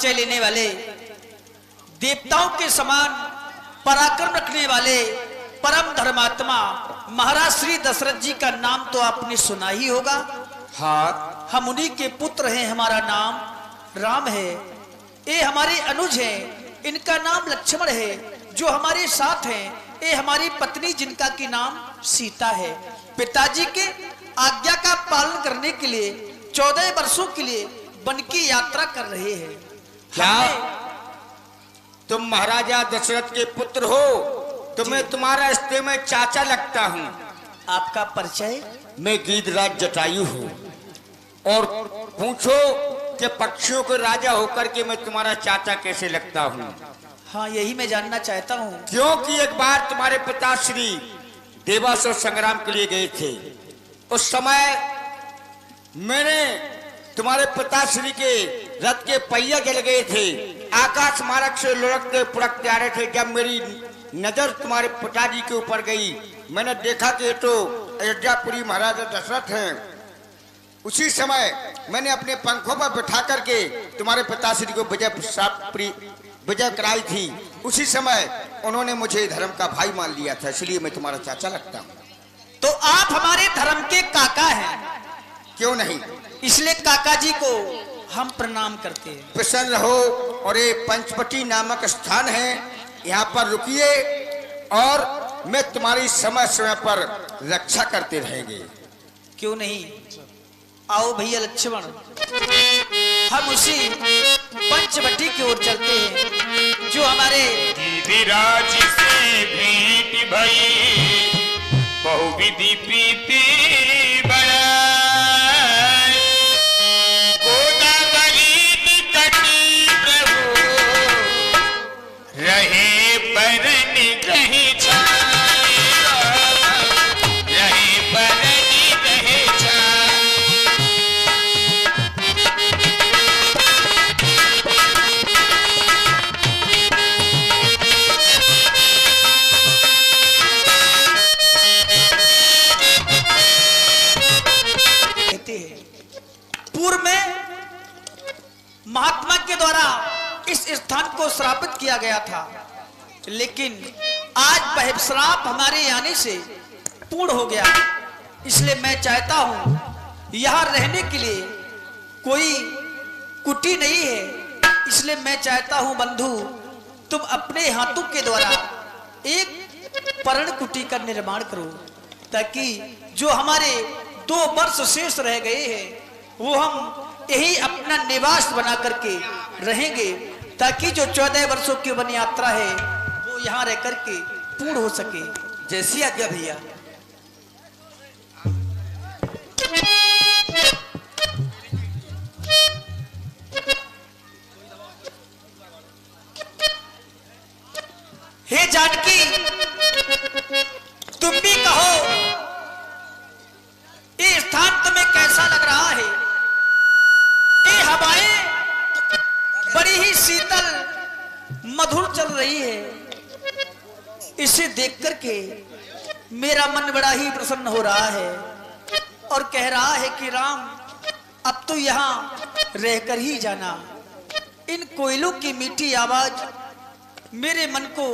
परिचय लेने वाले, देवताओं के समान पराक्रम रखने वाले परम धर्मात्मा महाराज श्री दशरथ जी का नाम तो आपने सुना ही होगा। हाँ, हम उन्हीं के पुत्र हैं, हमारा नाम राम है। ये हमारे अनुज हैं, इनका नाम लक्ष्मण है जो हमारे साथ हैं। ये हमारी पत्नी जिनका की नाम सीता है। पिताजी के आज्ञा का पालन करने के लिए 14 वर्षों के लिए वन की यात्रा कर रहे हैं। क्या तुम महाराजा दशरथ के पुत्र हो? तुम्हें तुम्हारा रिश्ते में चाचा लगता हूँ। आपका परिचय? मैं गीधराज जटायु हूँ। और पूछो कि पक्षियों के राजा होकर के मैं तुम्हारा चाचा कैसे लगता हूँ? हाँ, यही मैं जानना चाहता हूँ। क्योंकि एक बार तुम्हारे पिताश्री देवासुर संग्राम के लिए गए थे। उस समय मैंने तुम्हारे पिताश्री के रथ के पहिया जल गए थे। आकाश मार्ग से लुढ़कते पुढ़कते आ रहे थे। जब मेरी नजर तुम्हारे पिताजी के ऊपर गई, मैंने देखा कि ये तो अयोध्यापुरी महाराजा दशरथ हैं। उसी समय मैंने अपने पंखों पर बिठा करके तुम्हारे पिताश्री को विजय कराई थी। उसी समय उन्होंने मुझे धर्म का भाई मान लिया था, इसलिए मैं तुम्हारा चाचा लगता हूँ। तो आप हमारे धर्म के काका हैं। क्यों नहीं, इसलिए काका जी को हम प्रणाम करते हैं। प्रसन्न रहो। और ये पंचवटी नामक स्थान है, यहाँ पर रुकिए और मैं तुम्हारी समय समय पर रक्षा करते रहेंगे। क्यों नहीं, आओ भैया लक्ष्मण, हम उसी पंचवटी की ओर चलते हैं जो हमारे विराज से भेंट भई बहुविधि प्रीति बढ़ाई। गोदावरी निकट प्रभु रहे परन रहे छाई, रहे परन रहे छाई। पूर्व में महात्मा के द्वारा इस स्थान को श्रापित किया गया था, लेकिन आज वह श्राप हमारे आने से पूर्ण हो गया। इसलिए मैं चाहता हूं यहां रहने के लिए कोई कुटी नहीं है। इसलिए मैं चाहता हूं बंधु, तुम अपने हाथों के द्वारा एक पर्ण कुटी का निर्माण करो, ताकि जो हमारे 2 वर्ष शेष रह गए हैं वो हम यही अपना निवास बना करके रहेंगे, ताकि जो 14 वर्षों की वन यात्रा है वो यहाँ रह करके पूर्ण हो सके। जैसी आज्ञा भैया। हे जानकी, तुम भी कहो ये स्थान तुम्हें कैसा लग रहा है? ये हवाएं बड़ी ही शीतल मधुर चल रही है। इसे देख करके मेरा मन बड़ा ही प्रसन्न हो रहा है और कह रहा है कि राम, अब तो यहाँ रहकर ही जाना। इन कोयलों की मीठी आवाज मेरे मन को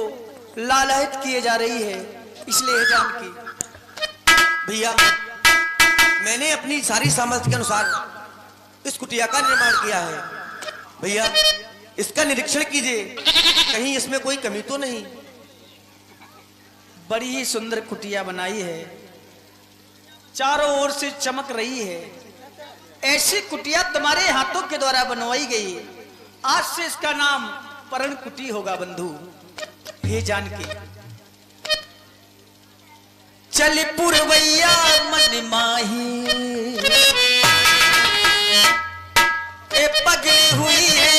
लालायित किए जा रही है। इसलिए जानकी भैया, मैंने अपनी सारी सामर्थ्य के अनुसार इस कुटिया का निर्माण किया है। भैया, इसका निरीक्षण कीजिए, कहीं इसमें कोई कमी तो नहीं। बड़ी ही सुंदर कुटिया बनाई है, चारों ओर से चमक रही है। ऐसी कुटिया तुम्हारे हाथों के द्वारा बनवाई गई। आज से इसका नाम पर्ण कुटी होगा बंधु। हे जानकी, चल पुरवैया मन माही, ए पगली हुई है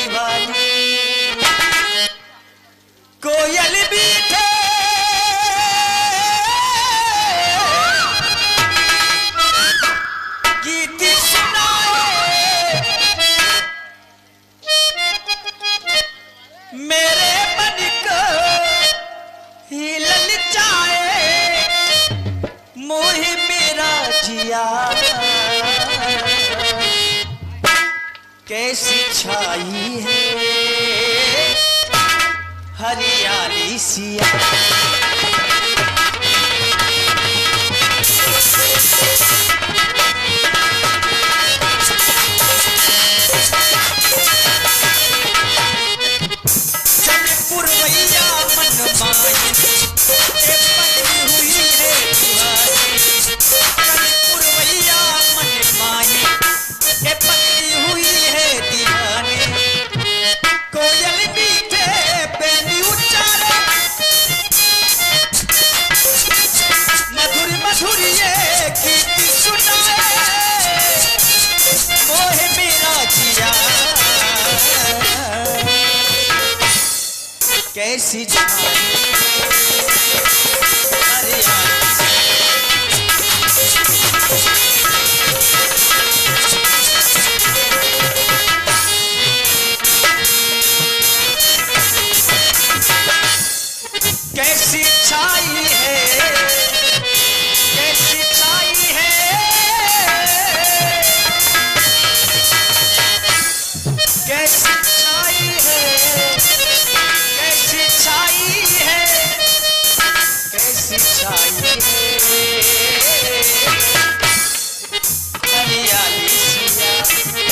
दीवानी, कोयल बीठे गीत सुनाए, मेरे मन को ही ललचाए, मोहे मेरा जिया। कैसी छाई है हरियाली सिया। पुरवैया मन माई ए पगली हुई है दीवानी। पुरवैया मन माई ए पगली हुई है दीवानी। कोयल मीठे बेनी उच्चारे मधुर मधुर ये गीत सुनाए मोहे मेरा जिया। कैसी छाई हरियाली कैसी छाई है कैसी छाई है कैसी छाई है कैसी छाई है कैसी छाई है हरियाली सिया।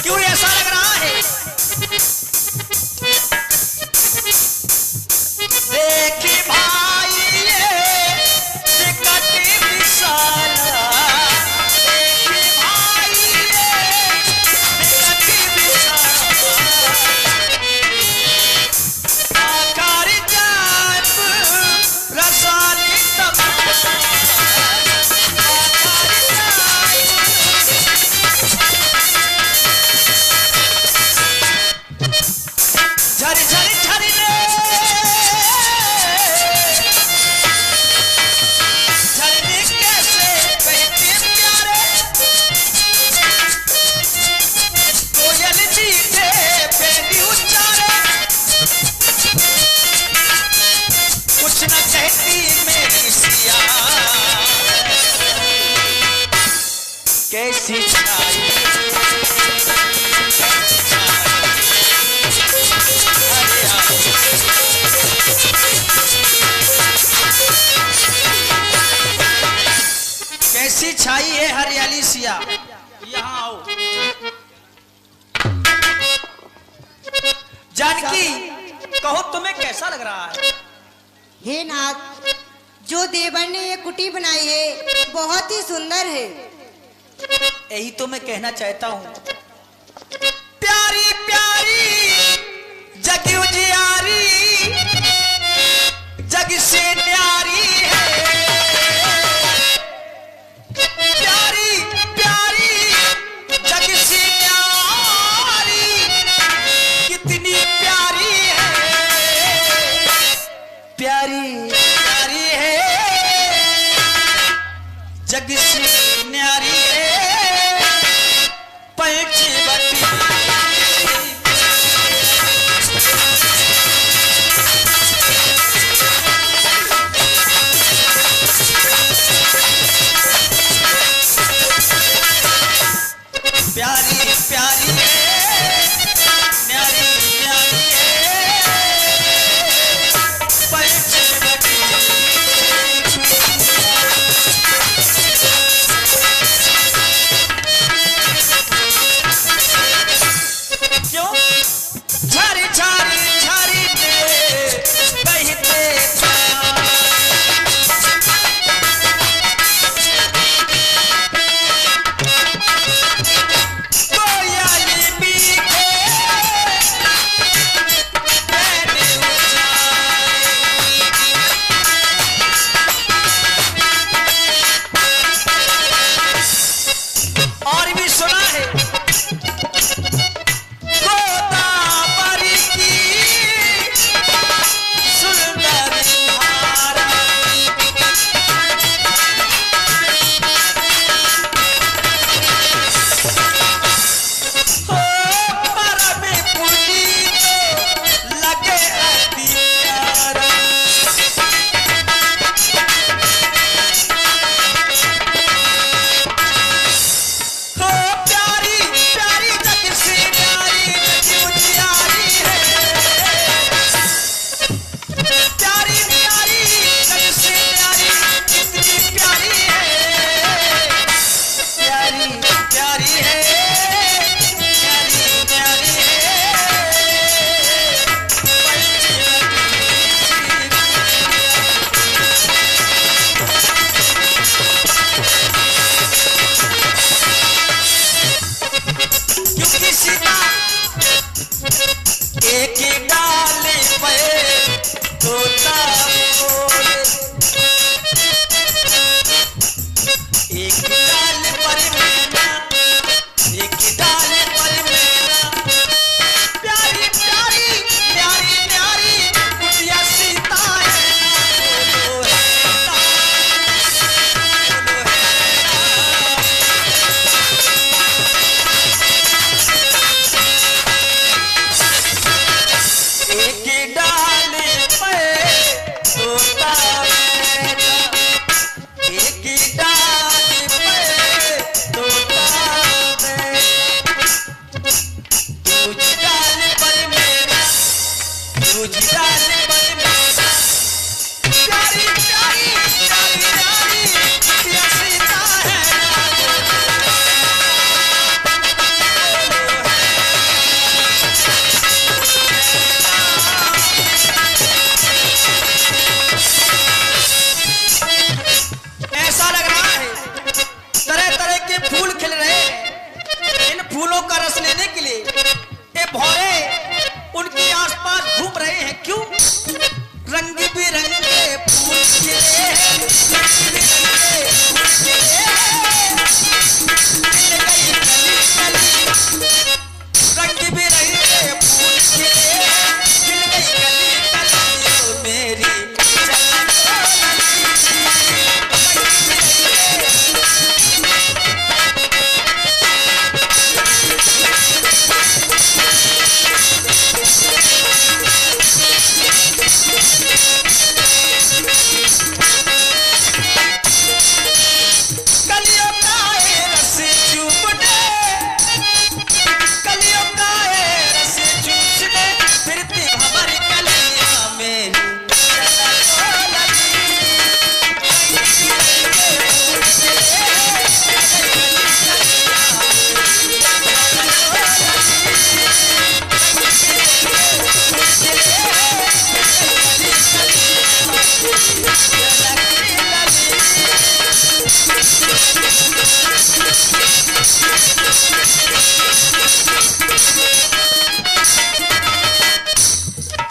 क्यों ऐसा लग रहा है? देखी भाई ये विकट विशाला। देखी भाई ये विकट विशाला। आकार जाप रसाली तमाम। आकार झर झर झर रे झरने कैसे बहते प्यारे। कोयल मीठे बेनी उच्चारे कुछ न कहती मेरी सिया। कैसी छाई कैसी छाई है हरियाली सिया। यहाँ आओ जानकी, कहो तुम्हें कैसा लग रहा है? हे नाथ, जो देवर ने ये कुटी बनाई है बहुत ही सुंदर है। यही तो मैं कहना चाहता हूँ। प्यारी प्यारी जग उजियारी जग से न्यारी है। प्यारी प्यारी जग से न्यारी कितनी प्यारी है। प्यारी प्यारी है जग से न्यारी है। पंचवटी प्यारी प्यारी है न्यारी न्यारी है पंचवटी। एक डाल पर मेरा, एक डाल पर मेरा, प्यारी प्यारी प्यारी प्यारी कुटिया सीता है, बोलो है ना, बोलो है ना। एक डाल पे तोता बैठा, एक डाल पे तोता बैठा, तुझ डाल पर मेरा, तुझ डाल पर मेरा, प्यारी प्यारी प्यारी प्यारी कुटिया सीता है ना, ऐसा लग रहा है तरह तरह के फूल खिल रहे हैं। इन फूलों का रस लेने के लिए ये भौरे उनके आसपास घूम रहे हैं। क्यों? रंग बिरंगे फूल खिले हैं, रंग बिरंगे फूल खिले हैं, खिल गई कली कली, रंग बिरंगे फूल खिले हैं, खिल गई कली कली, ओ मेरी चमन कलियों का ये रस चूसने, कलियों का ये रस चूसने, फिरती भंवर कलियां मेरी चलन को लगी,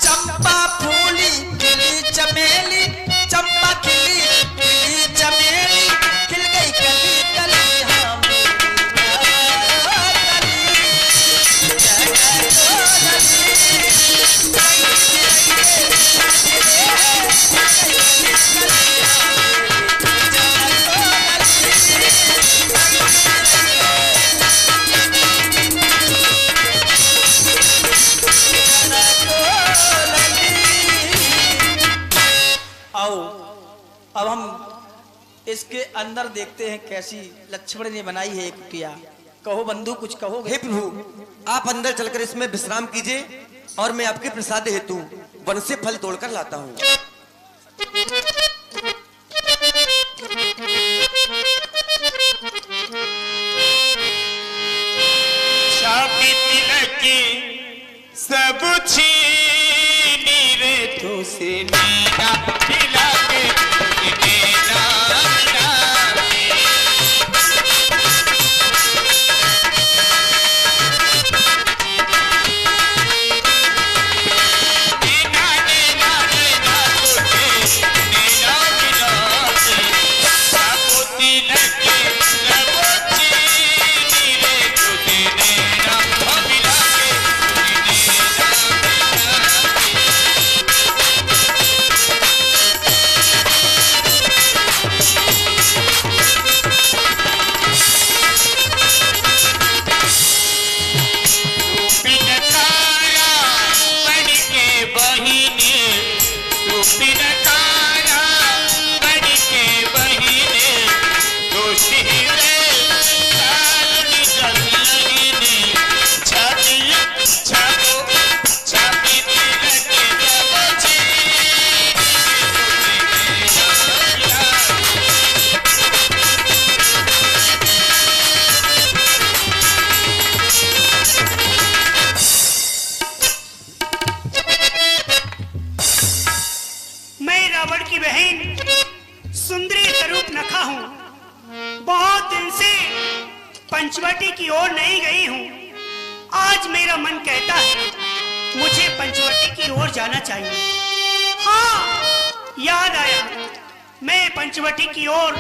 चंपा फूली खिली चमेली, चंपा खिली खिली चमेली, खिल गई कली कली, हाँ मेरी कली, जय आओ अब हम इसके अंदर देखते हैं कैसी लक्ष्मण ने बनाई है एक कुटिया। कहो बंधु कुछ कहोगे? हे प्रभु, आप अंदर चलकर इसमें विश्राम कीजिए और मैं आपके प्रसाद हेतु वन से फल तोड़कर लाता हूँ। चाबी तिलकी सब छीनी रे तो से मीना मिला के मेरा मिला नीना नीना नीना तुझे नीना मिला के सब तिलकी सब छीनी रे तुझे नीना मिला के पंचवटी की ओर नहीं गई हूँ। आज मेरा मन कहता है मुझे पंचवटी की ओर जाना चाहिए। हाँ, याद आया, मैं पंचवटी की ओर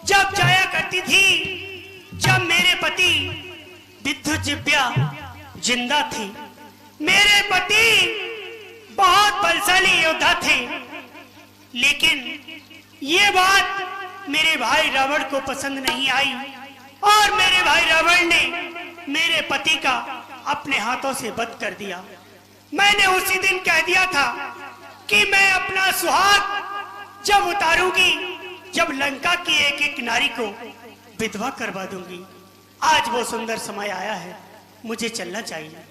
जब जाया कर करती थी जब मेरे पति विद्युत जिव्या जिंदा थी। मेरे पति बहुत बलशाली योद्धा थे, लेकिन ये बात मेरे भाई रावण को पसंद नहीं आई और मेरे भाई रावण ने मेरे पति का अपने हाथों से वध कर दिया। मैंने उसी दिन कह दिया था कि मैं अपना सुहाग जब उतारूंगी, जब लंका की एक एक नारी को विधवा करवा दूंगी। आज वो सुंदर समय आया है, मुझे चलना चाहिए।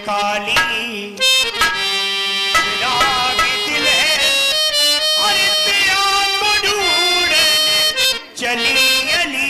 काली राग दिल है और पिया को ढूंढने चली अली।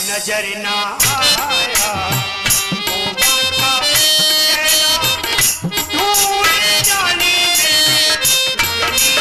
नजर ना आया वो बाका कहना दूर जाने में गली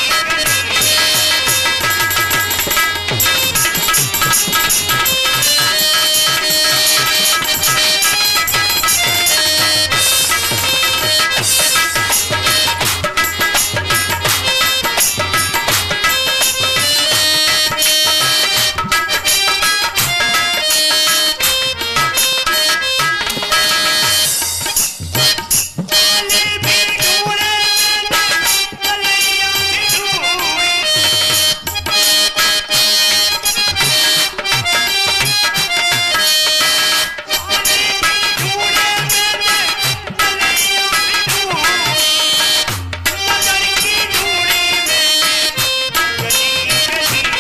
गली।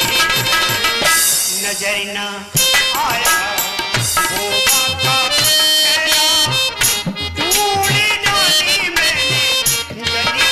नजर ना आया वो बाका कहना दूर जाने में गली।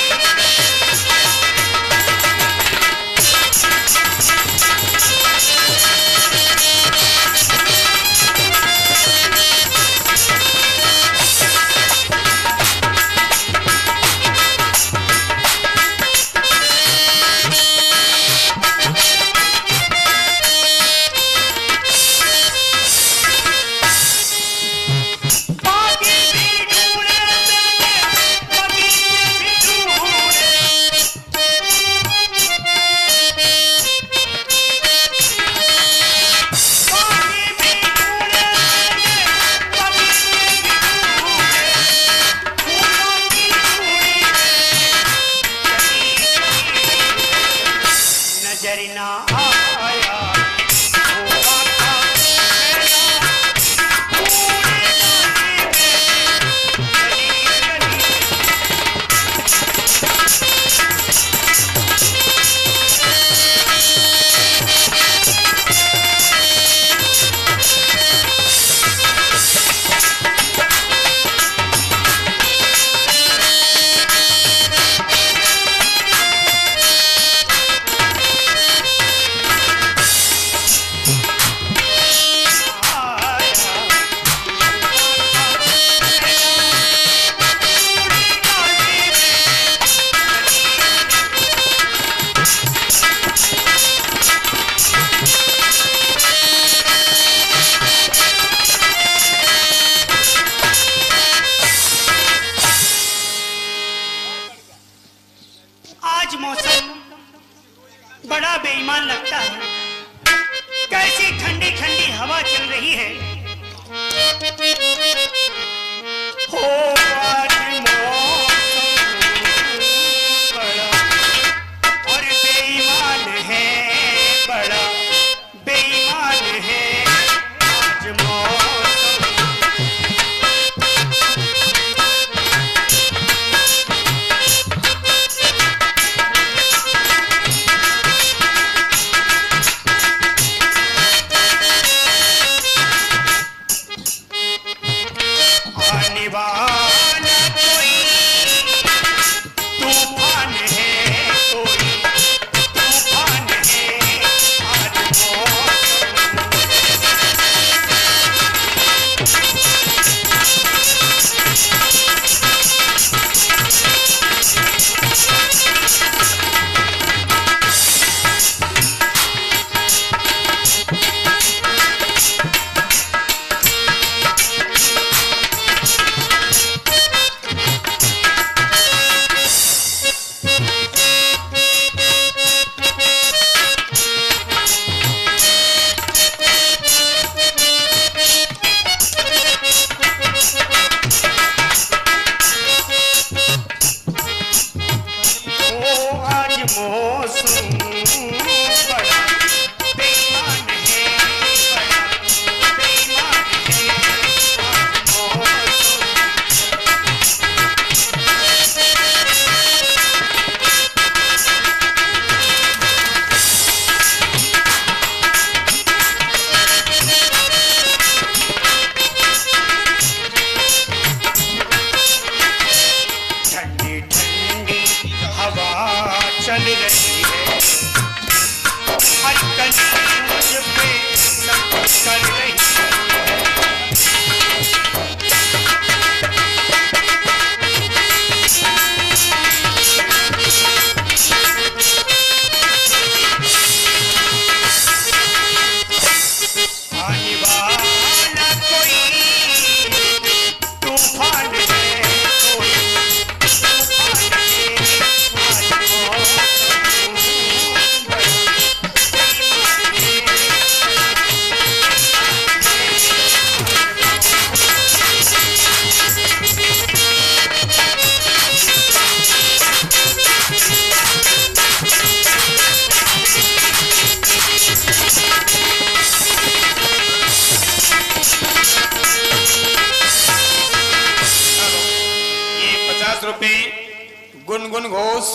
गुनगुन घोष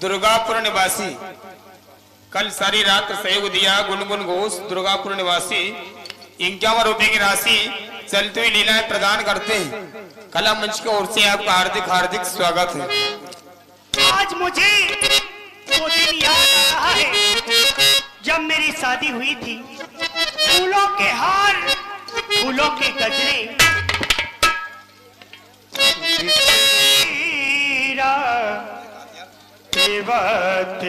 दुर्गापुर निवासी। कल सारी रात सहयोग दिया गुनगुन घोष दुर्गापुर निवासी 51 रुपए की राशि चलती हुई लीलाएं प्रदान करते हैं। कला मंच की ओर से आपका हार्दिक हार्दिक स्वागत है। आज मुझे वो दिन याद आ रहा है जब मेरी शादी हुई थी। फूलों के हार, फूलों के गजरे, बात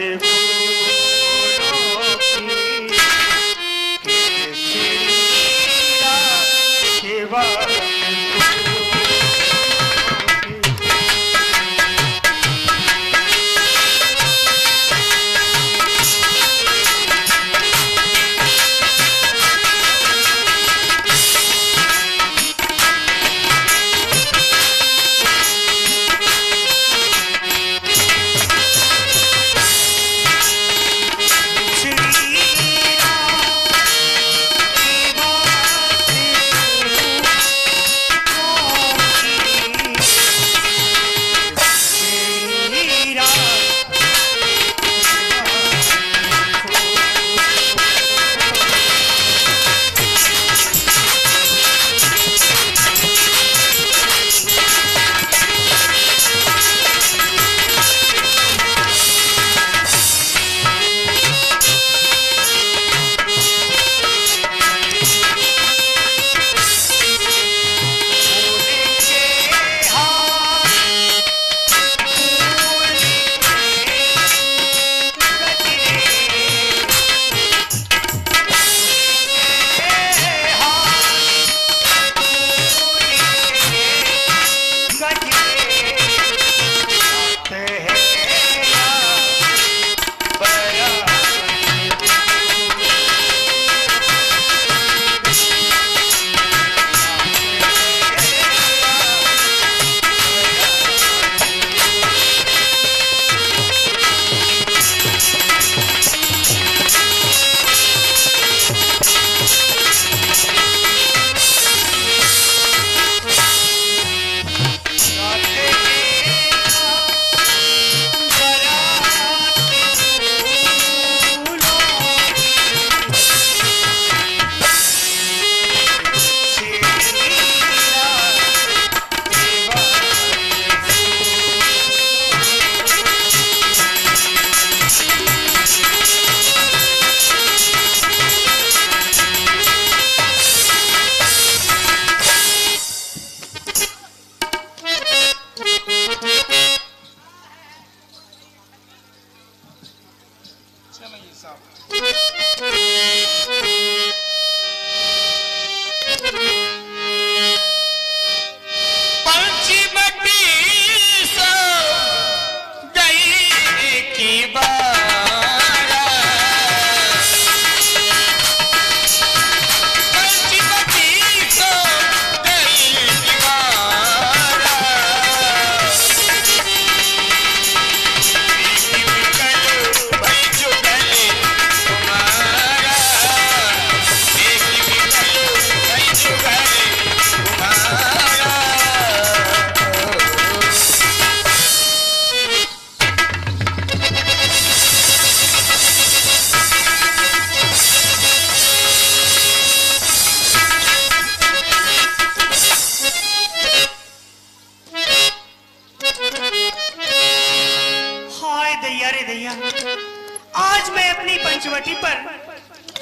आज मैं अपनी पंचवटी पर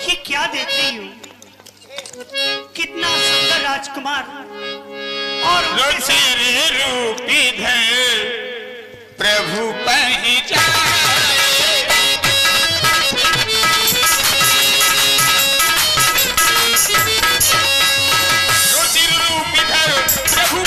ये क्या देख रही हूँ? कितना सुंदर राजकुमार और रूपी धर प्रभु पहचान प्रभु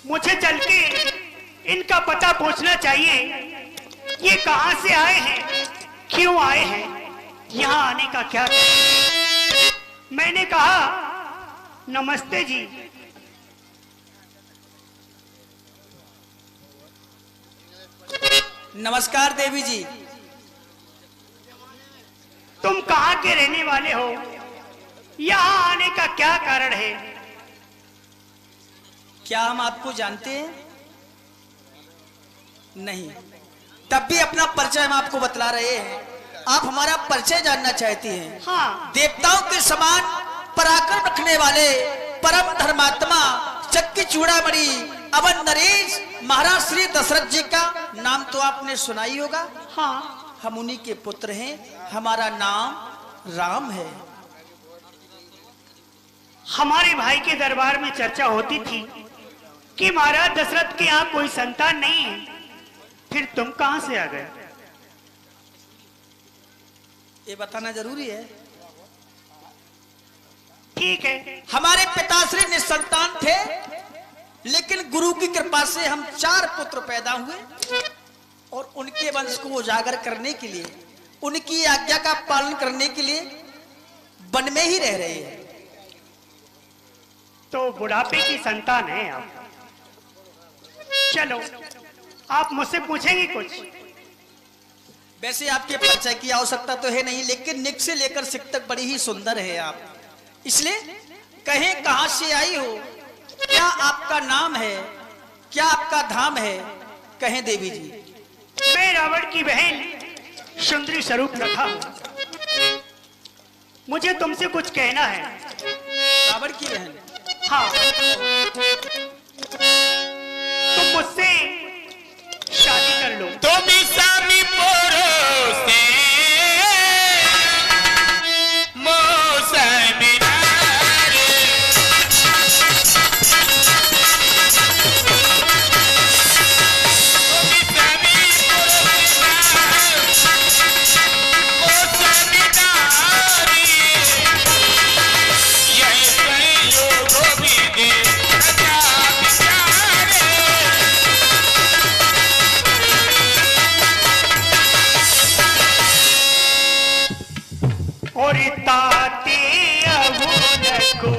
मुझे चल के इनका पता पूछना चाहिए। ये कहां से आए हैं, क्यों आए हैं, यहाँ आने का क्या था? मैंने कहा नमस्ते जी। नमस्कार देवी जी। तुम कहाँ के रहने वाले हो? यहाँ आने का क्या कारण है? क्या हम आपको जानते हैं? नहीं। तब भी अपना परिचय हम आपको बतला रहे हैं। आप हमारा परिचय जानना चाहती हैं? हाँ। देवताओं के समान पराक्रम रखने वाले परम धर्मात्मा चक्की चूड़ामणि अवन नरेश महाराज श्री दशरथ जी का नाम तो आपने सुना ही होगा। हाँ। हम उन्हीं के पुत्र हैं। हमारा नाम राम है। हमारे भाई के दरबार में चर्चा होती थी कि महाराज दशरथ के यहाँ कोई संतान नहीं है, फिर तुम कहां से आ गए? ये बताना जरूरी है। ठीक है। हमारे पिताश्री निसंतान थे, लेकिन गुरु की कृपा से हम 4 पुत्र पैदा हुए और उनके वंश को उजागर करने के लिए, उनकी आज्ञा का पालन करने के लिए वन में ही रह रहे हैं। तो बुढ़ापे की संतान है आप। चलो, आप मुझसे पूछेंगे कुछ? वैसे आपके परिचय की आवश्यकता तो है नहीं, लेकिन निक से लेकर सिक तक बड़ी ही सुंदर है आप। इसलिए कहें कहां से आई हो, क्या आपका नाम है, क्या आपका धाम है, कहें देवी जी। मैं रावण की बहन सुंदरी स्वरूप रखा हूं। मुझे तुमसे कुछ कहना है। रावण की बहन? हाँ। तुम मुझसे शादी कर लो। तुम स्वामी परोसे मौसमी नारे, तुम स्वामी परोसे मौसमी नारे, यह संयोग विधि प्रजा विचारे। और ताते अबुल को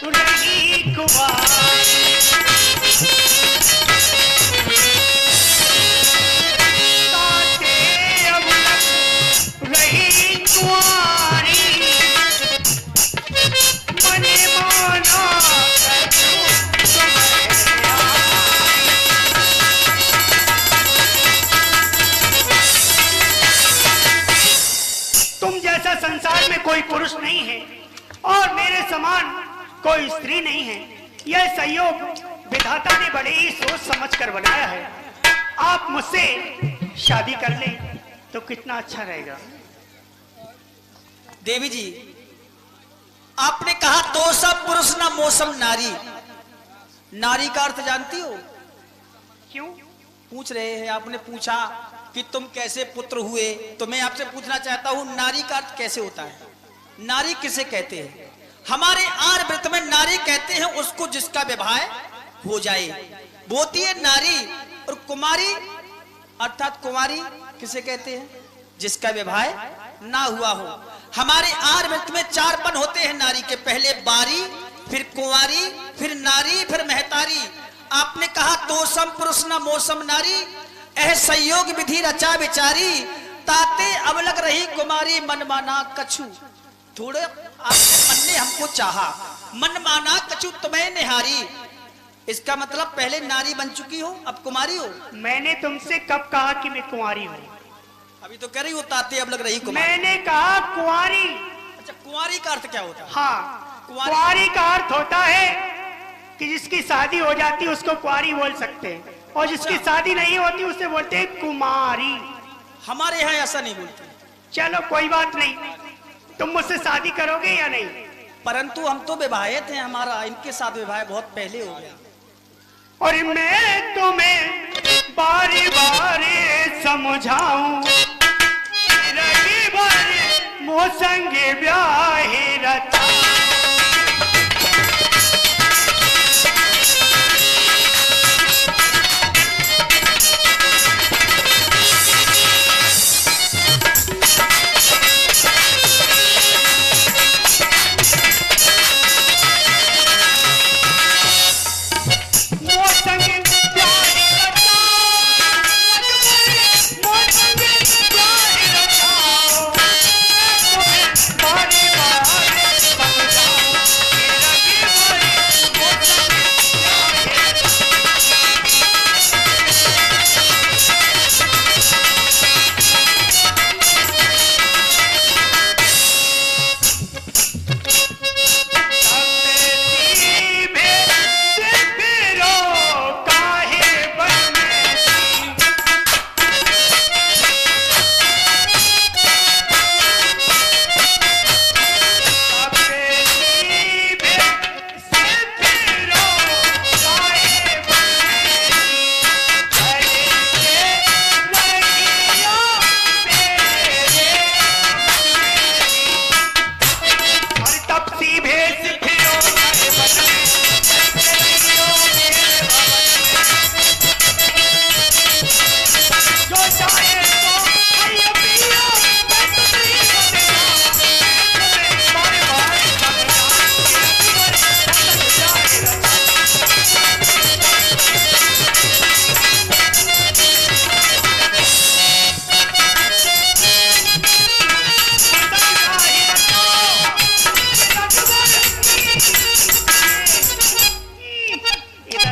रही कुवारी, ताते अबुल रही कुवारी, मने माना करूं तुम्हारे तुम जैसा संसार में कोई पुरुष नहीं है और मेरे समान कोई स्त्री नहीं है। यह संयोग विधाता ने बड़े ही सोच समझ कर बनाया है। आप मुझसे शादी कर लें तो कितना अच्छा रहेगा। देवी जी, आपने कहा तो सब पुरुष ना मौसम नारी। नारी का अर्थ जानती हो? क्यों? पूछ रहे हैं। आपने पूछा कि तुम कैसे पुत्र हुए, तो मैं आपसे पूछना चाहता हूं नारी का अर्थ कैसे होता है? नारी किसे कहते हैं? हमारे आर्यवृत्त में नारी कहते हैं उसको जिसका विवाह हो जाए, वो होती है नारी। और कुमारी अर्थात कुमारी किसे कहते हैं? जिसका विवाह ना हुआ हो। हमारे आर्यवृत्त में 4 पन होते हैं नारी के, पहले बारी, फिर कुंवारी, फिर नारी, फिर महतारी। आपने कहा तो सम पुरुष न मौसम नारी, एह संयोग विधि रचा विचारी, ताते अब लग रही कुमारी मन माना कछु। थोड़े आपके मन ने हमको चाहा, मन माना कछु तुम्हें निहारी। इसका मतलब पहले नारी बन चुकी हो, अब कुमारी हो। मैंने तुमसे कब कहा कि मैं कुंवारी हूँ? अभी तो कह रही हो ताते अब लग रही कुमारी। मैंने कहा कुंवारी। अच्छा, कुंवारी का अर्थ क्या होता है? हाँ, कुंवारी- कुंवारी का अर्थ होता है कि जिसकी शादी हो जाती है उसको कुंवारी बोल सकते हैं, और जिसकी शादी नहीं होती उसे बोलते हैं कुमारी। हमारे यहाँ ऐसा नहीं बोलते। चलो कोई बात नहीं, तुम मुझसे शादी करोगे या नहीं? परंतु हम तो विवाहित हैं, हमारा इनके साथ विवाह बहुत पहले हो गया। और मैं तुम्हें बारी बारी समझाऊं, रही बारी मोसंगे ब्याहे रता। मोसंगे ब्याहे रता,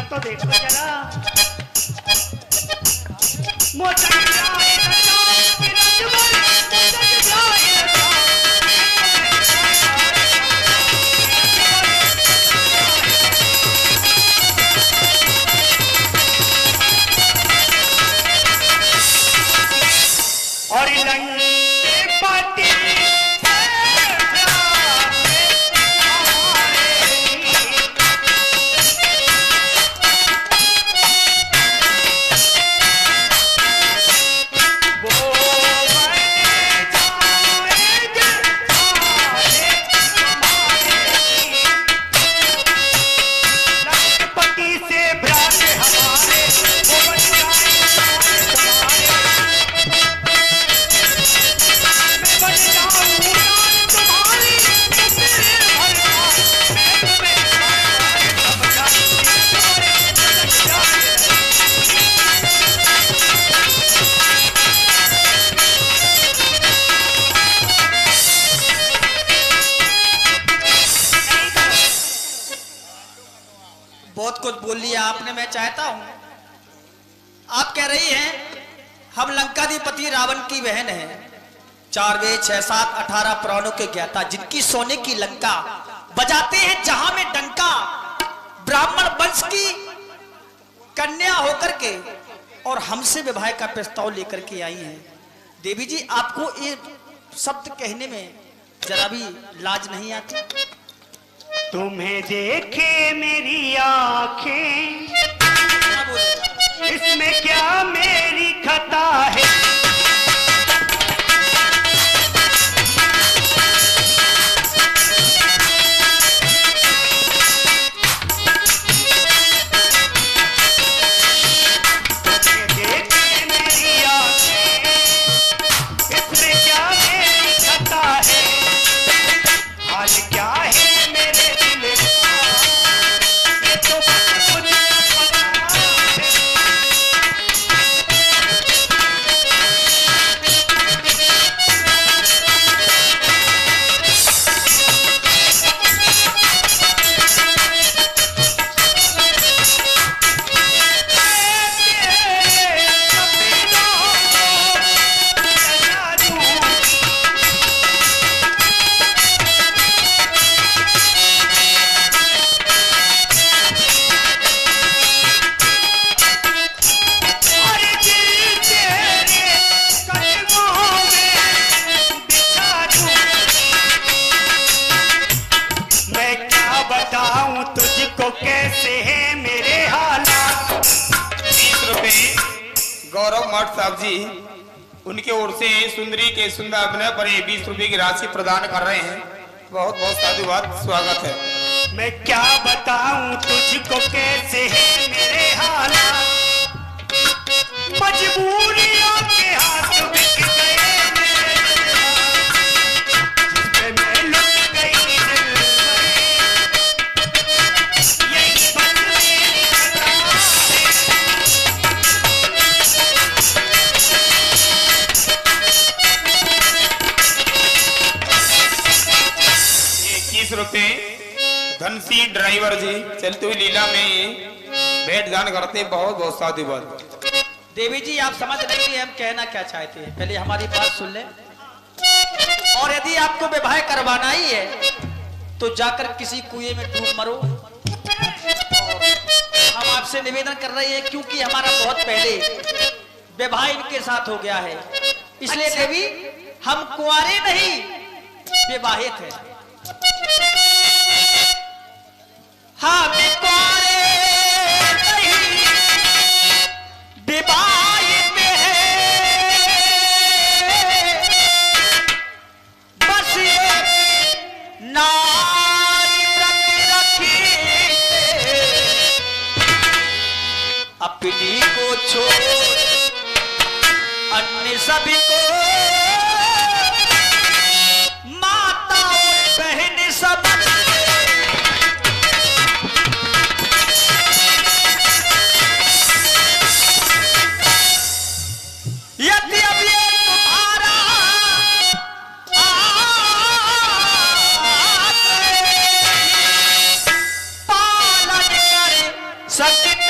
तो देखो जरा मोटक जाए रचा, रजवर मोटक जाए रचा। और लंके पाटी बहुत कुछ बोल लिया आपने। मैं चाहता हूं, आप कह रही हैं हम लंकाधिपति रावण की बहन है, 4 वेद 6 7 18 पुराणों के ज्ञाता, जिनकी सोने की लंका बजाते हैं जहां में डंका, ब्राह्मण वंश की कन्या होकर के और हमसे विवाह का प्रस्ताव लेकर के आई हैं। देवी जी, आपको ये शब्द कहने में जरा भी लाज नहीं आती? तुम्हें देखे मेरी आंखें, इसमें क्या मेरी खता है? कैसे है मेरे हालात। 20 रुपए गौरव मठ साहब जी उनके ओर से सुंदरी के सुंदर अभिनय पर 20 रुपए की राशि प्रदान कर रहे हैं। बहुत बहुत साधुवाद, स्वागत है। मैं क्या बताऊं तुझको कैसे है मेरे हालात, मजबूरियों के हाथ बिक गए मेरे, जिसपे मैं लुट गई दिल में, यही बस मेरी खता है। 21 रुपए धनसी ड्राइवर जी चलती हुई लीला में भेंट दान करते, बहुत बहुत साधुवाद। देवी जी, आप समझ रही हैं हम कहना क्या चाहते हैं, पहले हमारी बात सुन लें। और यदि आपको विवाह करवाना ही है तो जाकर किसी कुएं में डूब मरो। हम आपसे निवेदन कर रहे हैं क्योंकि हमारा बहुत पहले विवाह इनके साथ हो गया है, इसलिए देवी हम कुंवारे नहीं विवाहित हैं। हाँ, कुंवारे नहीं विवाहित है, बस नारी व्रत रखी अपनी को छोड़ अन्य सभी को माता और बहन समझ यदि अब ये तुम्हारा पालन कर सकते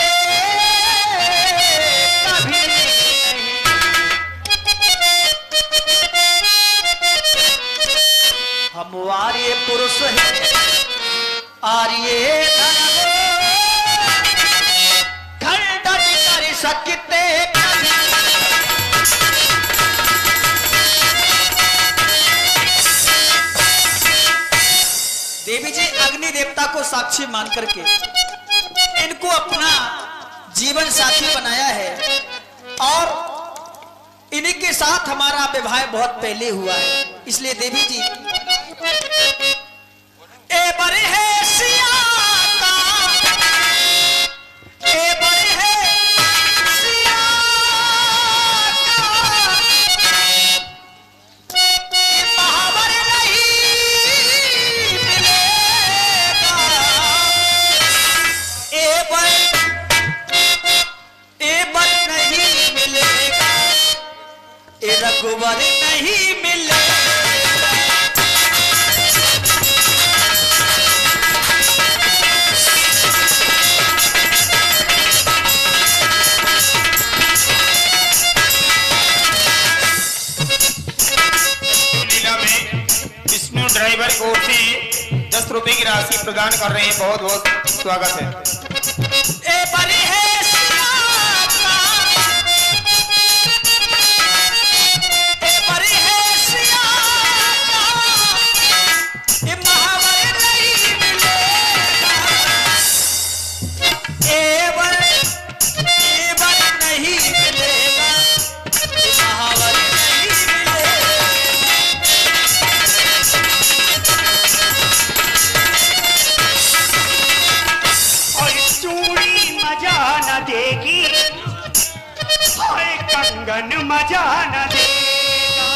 अग्नि देवता को साक्षी मान करके इनको अपना जीवन साथी बनाया है और इन्हीं के साथ हमारा विवाह बहुत पहले हुआ है। इसलिए देवी जी ए बड़े है सिया का, ए बड़े है सिया का, ये महावर नहीं मिलेगा, ए बर नहीं मिलेगा, ए रघुवर नहीं मिलेगा। लीला में विष्णु ड्राइवर को ओर से 10 रुपए की राशि प्रदान कर रहे हैं। बहुत बहुत स्वागत है। ए बड़ी है सिया का, ए बड़ी है सिया का, ये महावर नहीं मिलेगा, ए बर नहीं मिलेगा, ये महावर नहीं मिलेगा। और चूड़ी मजा न देगी, और कंगन मजा न देगा।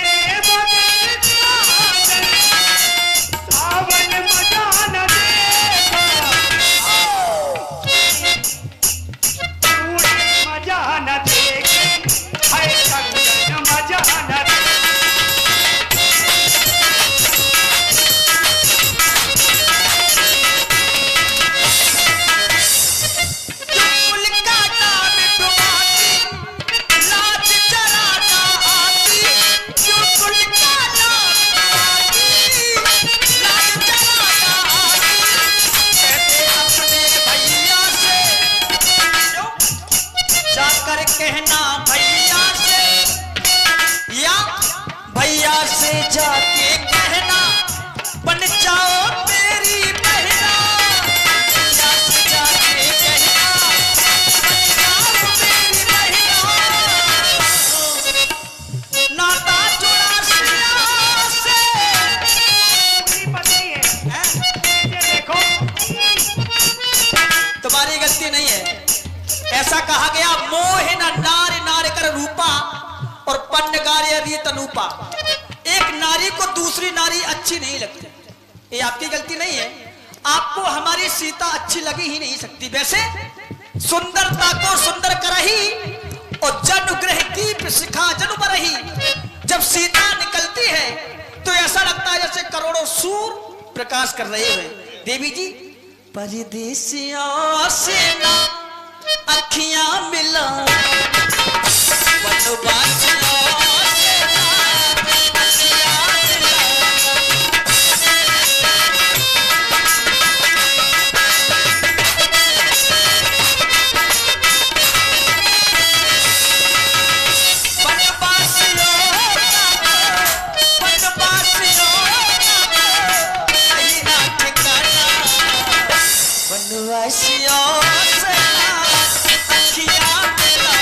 मेरे बगल सावन, सावन मजा न देगा, चूड़ी मजा न देगी, हाय कंगन मजा न देगी। चुल काटा बिटुआती, लाज चराना आती, चुल काटा बिटुआती, लाज चराना आती, कहते अपने भैया से जाकर कहना भैया से, या भैया से जाके कहना बन जाओ मेरी बहना, भैया से जाके कहना बन जाओ मेरी बहना, नाता जुड़ा सिया से। पूरी पत्नी है, ये देखो। तुम्हारी गलती नहीं है। ऐसा कहा गया मोह न नार नार कर रूपा और पन्न गार्य रीत अनूपा। एक नारी को दूसरी नारी अच्छी नहीं लगती, ये आपकी गलती नहीं है। आपको हमारी सीता अच्छी लगी ही नहीं सकती। वैसे सुंदरता को सुंदर करही और जनुग्रह की शिखा जनु बरही। जब सीता निकलती है तो ऐसा लगता है जैसे करोड़ों सूर प्रकाश कर रहे हैं। देवी जी परदेसियों से ना अखियां मिला, वनवासियों से ना अखियां मिला। वनवासियों से ना अखियां मिला।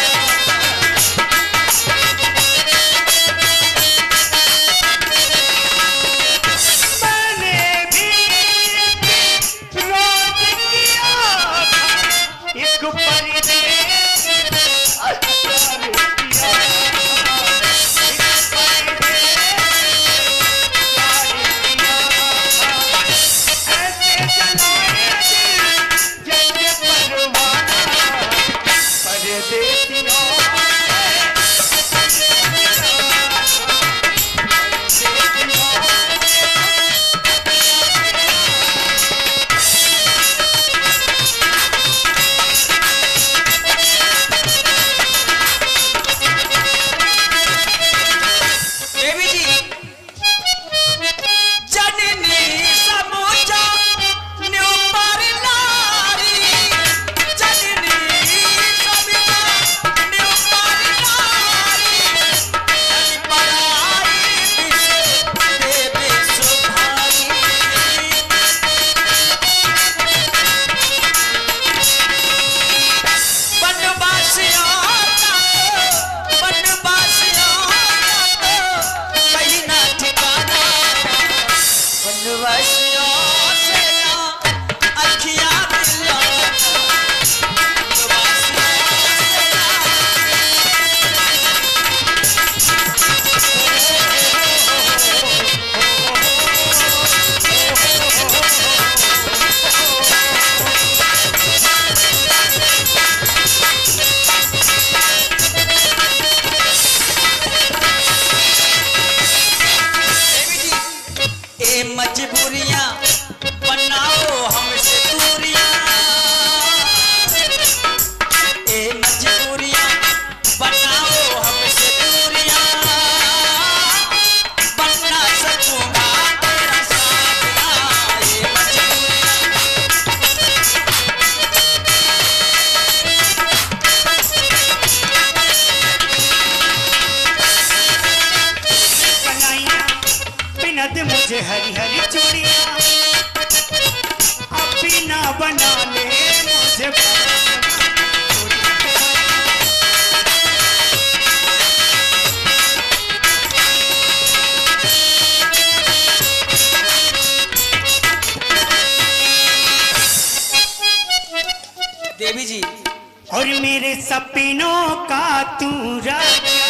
सपनों का तू राजा,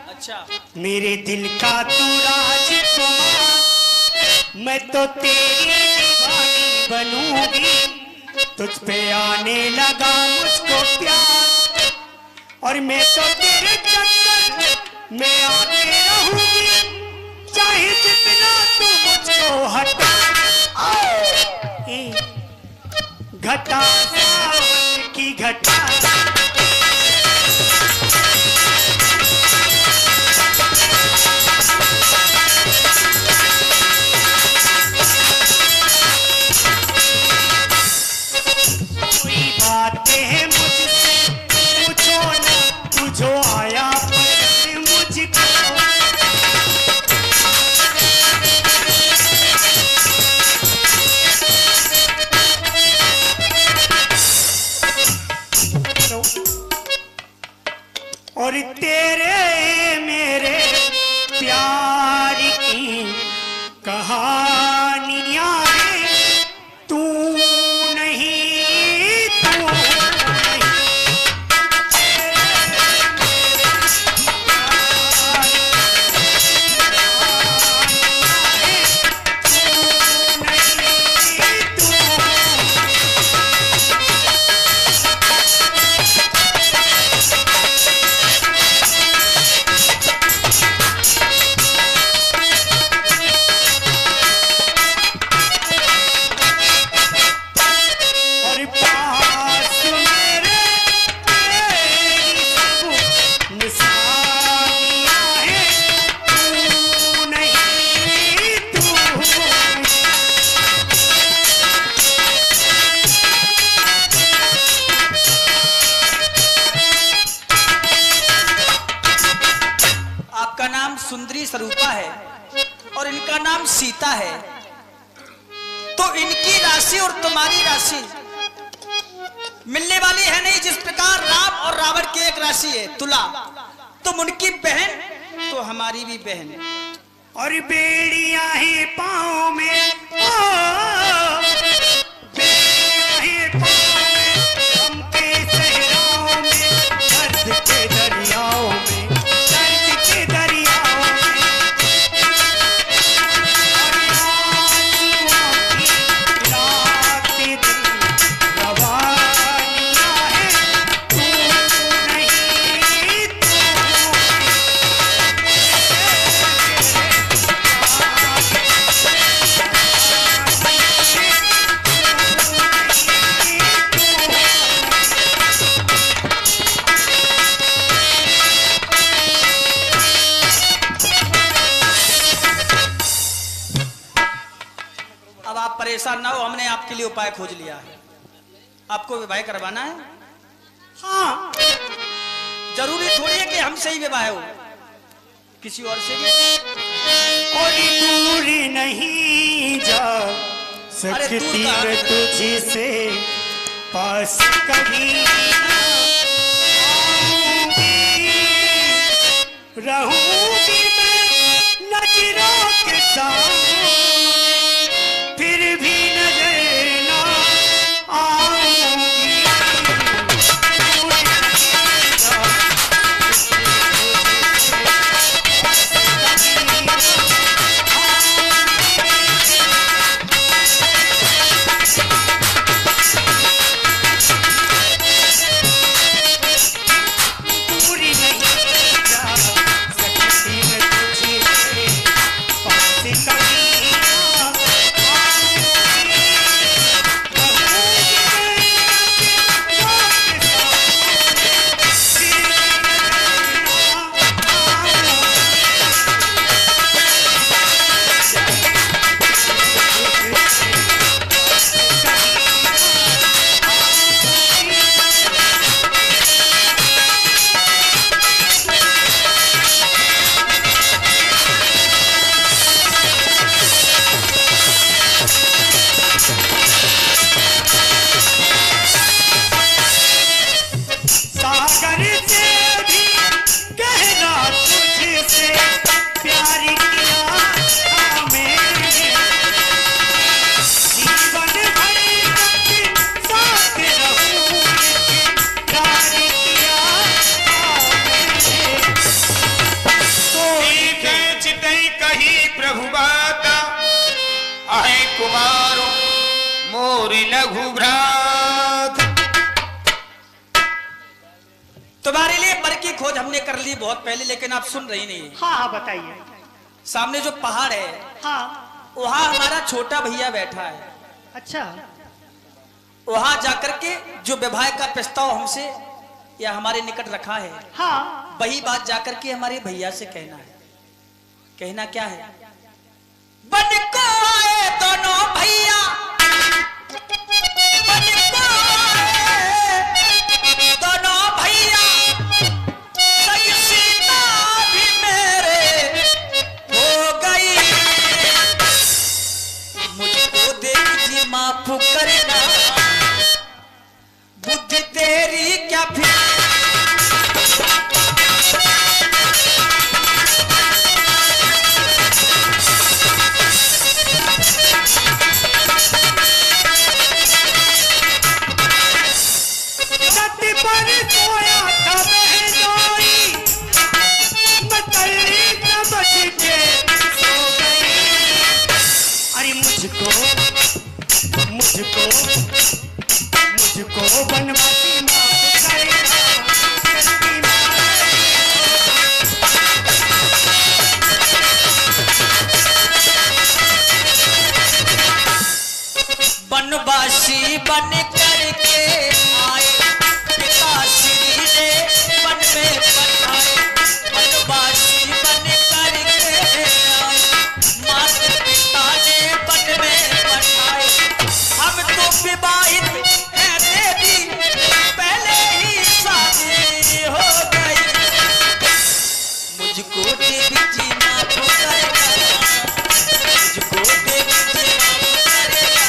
अच्छा मेरे दिल का तू राजकुमार, मैं तो तेरी दीवानी बनूंगी, तुझ पे आने लगा मुझको प्यार, और मैं तो तेरे चक्कर में आके रहूंगी, चाहे जितना तू मुझको हटा। ए, घटा सावन की घटा, कोई बातें हैं मुझसे पूछो ना, तुझो आया पसंद मुझको। और तेरे मेरे प्यार की कहानियां हैं, तू नहीं तू नहीं, तेरे मेरे प्यार की कहानियां हैं, तू नहीं तू। और पास मेरे तेरी सब निशानियां हैं, तू नहीं तू। आपका नाम सुंदरी स्वरूपा है और इनका नाम सीता है, तो इनकी राशि और तुम्हारी राशि मिलने वाली है नहीं। जिस प्रकार राम और रावण की एक राशि है तुला, तुम उनकी बहन तो हमारी भी बहन। और बेड़ियां हैं पाँव में, ओ बेड़ियां हैं पाँव में, गम के सहराओं में, दर्द के दरियाओं में, दर्द के दरियाओं में, और आंसुओं की रात दिन रवानियां हैं, तू नहीं तू। अब आप परेशान ना हो, हमने आपके लिए उपाय खोज लिया है। आपको विवाह करवाना है? हाँ, जरूरी थोड़ी है कि हमसे ही विवाह हो, किसी और से भी। और दूर नहीं जा अरे दूर सकती कहाँ? मैं तुझसे, पास कभी ना आऊंगी, रहूंगी मैं नजरों के सामने, फिर भी नजर ना आऊंगी। दूर नहीं जा सकती कुमार मोर लघुभ्रात। तुम्हारे लिए बर की खोज हमने कर ली बहुत पहले, लेकिन आप सुन रही नहीं। हाँ हाँ बताइए। सामने जो पहाड़ है हाँ। वहां हमारा छोटा भैया बैठा है। अच्छा। वहां जाकर के जो विवाह का प्रस्ताव हमसे या हमारे निकट रखा है, हाँ। वही बात जाकर के हमारे भैया से कहना है। कहना क्या है? बन को आए दोनों भैया, बन को आए दोनों भैया, सही सीता भी मेरे हो गई। मुझको देख जी माफ करना, बुद्धि तेरी क्या फिर। पर सोया था बहनोई, मतली न बच के सो गई। अरे मुझको बनवासी माफ करेगा, शक्ति बनवासी बन करके आए पिताश्री ने वन में पठाए। बनवासी बन करके आए माता पिता ने वन में पठाए। हम तो विवाहित हैं देवी, पहले ही शादी हो गई। मुझको देवी जी माफ करेगा, मुझको देवी जी माफ करेगा।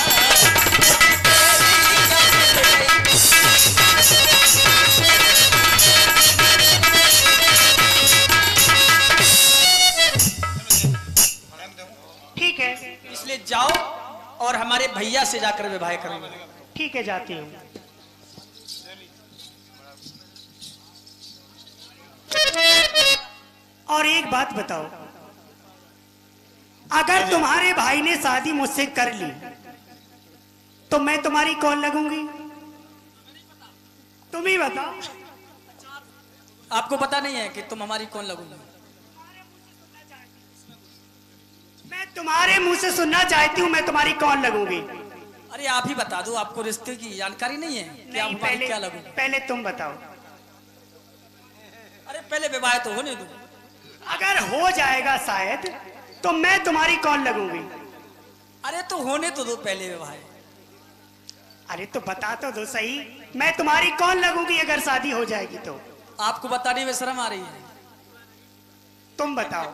ठीक है। इसलिए जाओ और हमारे भैया से जाकर विवाह करो। ठीक है, जाती हूँ। और एक बात बताओ, अगर तुम्हारे भाई ने शादी मुझसे कर ली तो मैं तुम्हारी कौन लगूंगी? तुम ही बताओ। आपको पता नहीं है कि तुम हमारी कौन लगोगे? मैं तुम्हारे मुंह से सुनना चाहती हूँ, मैं तुम्हारी कौन लगूंगी? अरे आप ही बता दो, आपको रिश्ते की जानकारी नहीं है कि आप नहीं, हमारी क्या लगोगे? पहले तुम बताओ। अरे पहले विवाह तो होने दो। अगर हो जाएगा शायद तो मैं तुम्हारी कौन लगूंगी? अरे तो होने तो दो पहले विवाह। अरे तो बता तो दो सही, मैं तुम्हारी कौन लगूंगी अगर शादी हो जाएगी तो? आपको बताने में शर्म आ रही है? तुम बताओ,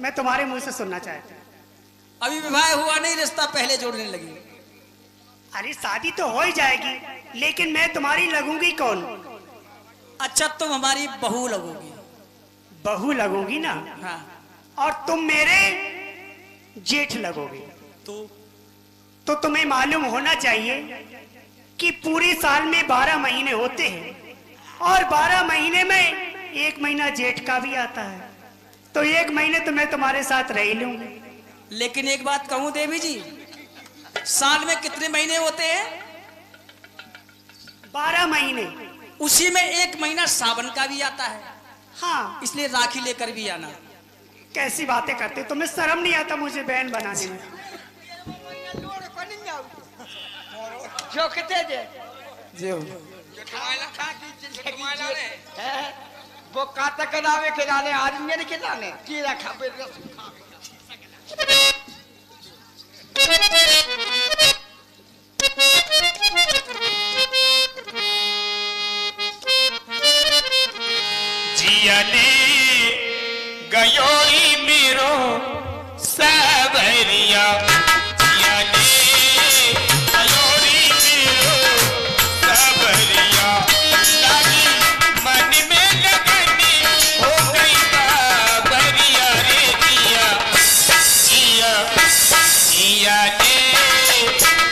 मैं तुम्हारे मुंह से सुनना चाहती हूँ। अभी विवाह हुआ नहीं, रिश्ता पहले जोड़ने लगी। अरे शादी तो हो ही जाएगी, लेकिन मैं तुम्हारी लगूंगी कौन? अच्छा तुम हमारी बहू लगोगी। बहू लगूंगी ना? हाँ। और तुम मेरे जेठ लगोगे। तो तुम्हें मालूम होना चाहिए कि पूरे साल में 12 महीने होते हैं और 12 महीने में 1 महीना जेठ का भी आता है, तो 1 महीने तो मैं तुम्हारे साथ रह ही लूंगी। लेकिन एक बात कहूं देवी जी, साल में कितने महीने होते हैं? 12 महीने। उसी में 1 महीना सावन का भी आता है। हाँ। इसलिए राखी लेकर भी आना। कैसी बातें करते, तुम्हें शर्म नहीं आता मुझे बहन बनाने में? जो कहते जे जो वो काता करावे के जाने आदमी ने के जाने की रखा पे जिया ले गयोरी मेरो सावरिया। जिया ले गयोरी मेरो सावरिया। लागी मन में लगनी हो गई बाबरिया रे जिया। जिया जिया ले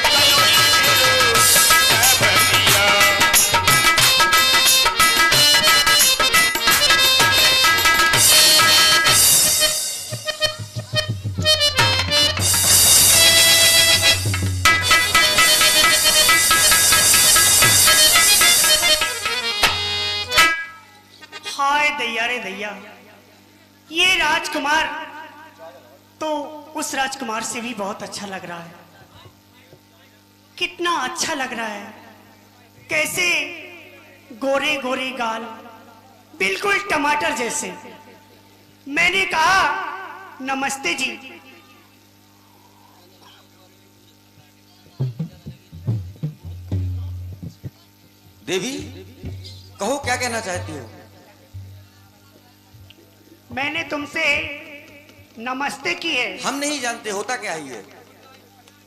गयोरी मेरो सावरिया। हाय दैया रे दैया, ये राजकुमार तो उस राजकुमार से भी बहुत अच्छा लग रहा है। कितना अच्छा लग रहा है, कैसे गोरे गोरे गाल, बिल्कुल टमाटर जैसे। मैंने कहा नमस्ते जी। देवी, कहो क्या कहना चाहती हो? मैंने तुमसे नमस्ते की है। हम नहीं जानते होता क्या है ये।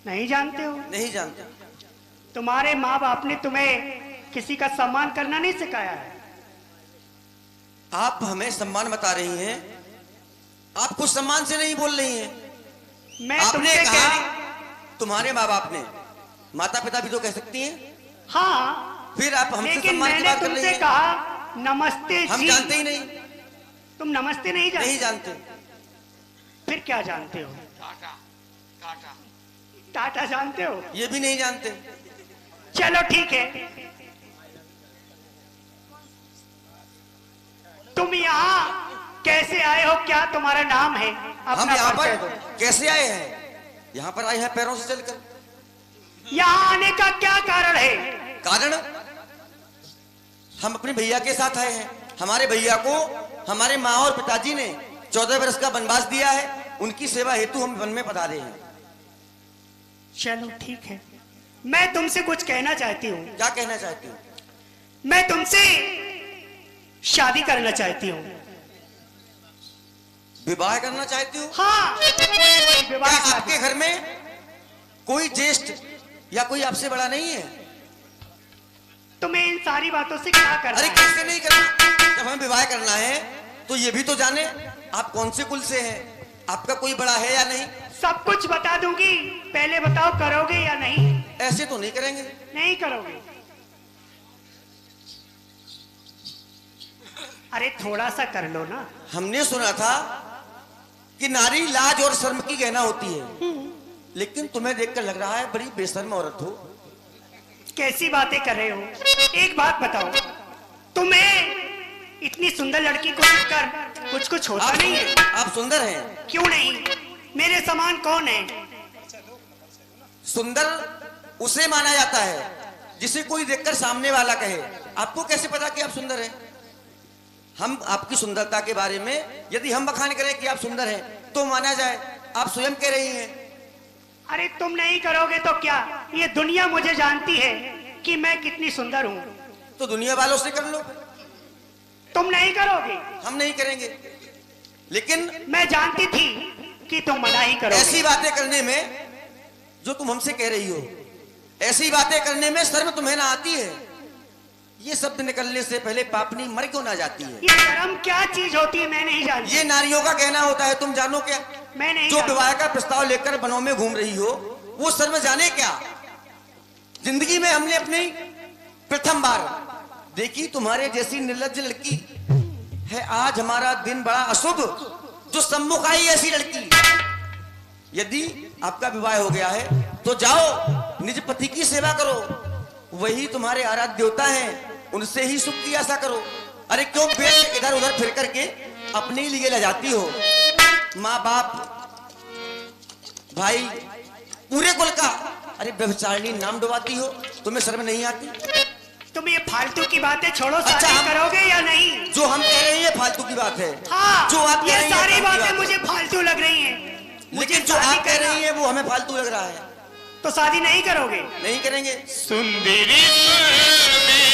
नहीं जानते हो? नहीं जानते। तुम्हारे माँ बाप ने तुम्हें किसी का सम्मान करना नहीं सिखाया है। आप हमें सम्मान बता रही हैं, आप कुछ सम्मान से नहीं बोल रही हैं। मैं आपने तुमसे कहा कह तुम्हारे माँ बाप ने, माता पिता भी तो कह सकती हैं। हाँ, फिर आप हमसे लेकिन सम्मान की मैंने बात कर रही तुमसे हैं। कहा नमस्ते हम जी। जानते ही नहीं। तुम नमस्ते नहीं जानते? नहीं जानते। फिर क्या जानते हो? टाटा जानते हो? ये भी नहीं जानते। चलो ठीक है, तुम यहाँ कैसे आए हो, क्या तुम्हारा नाम है? हम अपना यहाँ परिचय पर दो। कैसे आए हैं? यहाँ पर आए हैं पैरों से चलकर। यहाँ आने का क्या कारण है? कारण, हम अपने भैया के साथ आए हैं। हमारे भैया को हमारे माँ और पिताजी ने 14 वर्ष का वनवास दिया है, उनकी सेवा हेतु हम वन में पधारे हैं। चलो ठीक है, मैं तुमसे कुछ कहना चाहती हूँ। क्या कहना चाहती हो? मैं तुमसे शादी करना चाहती हूँ। विवाह करना चाहती हो? हाँ, विवाह क्या शादी। आपके घर में कोई ज्येष्ठ या कोई आपसे बड़ा नहीं है? तुम्हें इन सारी बातों से क्या करना अरे है? कैसे नहीं करना? जब हमें विवाह करना है तो ये भी तो जाने आप कौन से कुल से हैं, आपका कोई बड़ा है या नहीं। सब कुछ बता दूंगी, पहले बताओ करोगे या नहीं? ऐसे तो नहीं करेंगे। नहीं करोगे? अरे थोड़ा सा कर लो ना। हमने सुना था कि नारी लाज और शर्म की गहना होती है, लेकिन तुम्हें देखकर लग रहा है बड़ी बेशर्म औरत हो। कैसी बातें कर रहे हो? एक बात बताओ, तुम्हें इतनी सुंदर लड़की को देखकर कुछ होता आप नहीं है? आप सुंदर हैं। क्यों नहीं? मेरे समान कौन है? सुंदर उसे माना जाता है जिसे कोई देखकर सामने वाला कहे। आपको कैसे पता कि आप सुंदर हैं? हम आपकी सुंदरता के बारे में यदि हम बखान करें कि आप सुंदर हैं तो माना जाए, आप स्वयं कह रही हैं। अरे तुम नहीं करोगे तो क्या, ये दुनिया मुझे जानती है कि मैं कितनी सुंदर हूँ। तो दुनिया वालों से कर लो। तुम नहीं करोगे? हम नहीं करेंगे, लेकिन मैं जानती थी कि तुम मना ही करोगे। ऐसी बातें करने में जो तुम हमसे कह रही हो, ऐसी बातें करने में शर्म तुम्हें ना आती है? ये शब्द निकलने से पहले पापनी मर क्यों ना जाती है? ये शर्म क्या चीज होती है मैं नहीं जानती। ये नारियों का कहना होता है, तुम जानो क्या? मैं नहीं जो जानती। विवाह का प्रस्ताव लेकर वनों में घूम रही हो वो शर्म जाने क्या? जिंदगी में हमने अपनी प्रथम बार देखी तुम्हारे जैसी निर्लज्ज लड़की है। आज हमारा दिन बड़ा अशुभ जो सम्मुख आई ऐसी लड़की। यदि आपका विवाह हो गया है तो जाओ निज पति की सेवा करो, वही तुम्हारे आराध्य देवता हैं, उनसे ही सुख की आशा करो। अरे क्यों बेट इधर उधर फिर करके अपने लिए ले जाती हो? माँ बाप भाई पूरे कुल का अरे व्यभिचारिणी नाम डुबाती हो, तुम्हें शर्म नहीं आती? तुम ये फालतू की बातें छोड़ो, अच्छा, शादी हम- करोगे या नहीं? जो हम कह रहे हैं फालतू की बात है। हाँ, जो आप कह ये रही हैं सारी फालतू की बातें बात मुझे है। फालतू लग रही हैं। मुझे लेकिन जो शादी आप कह करना- रही है वो हमें फालतू लग रहा है। तो शादी नहीं करोगे? नहीं करेंगे। सुंदरी सुर में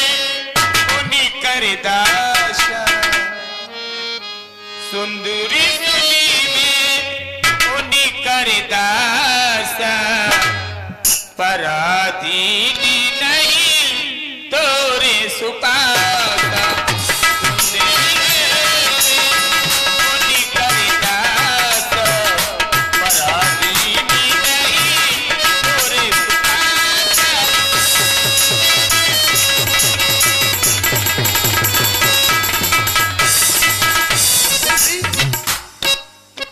उनी करदाशा, सुंदरी सुनी में उनी करदाशा, पराधीनी नहीं तोरे सुपाता। सुंदरी में उनी करदाशा, पराधीनी नहीं तोरे सुपाता।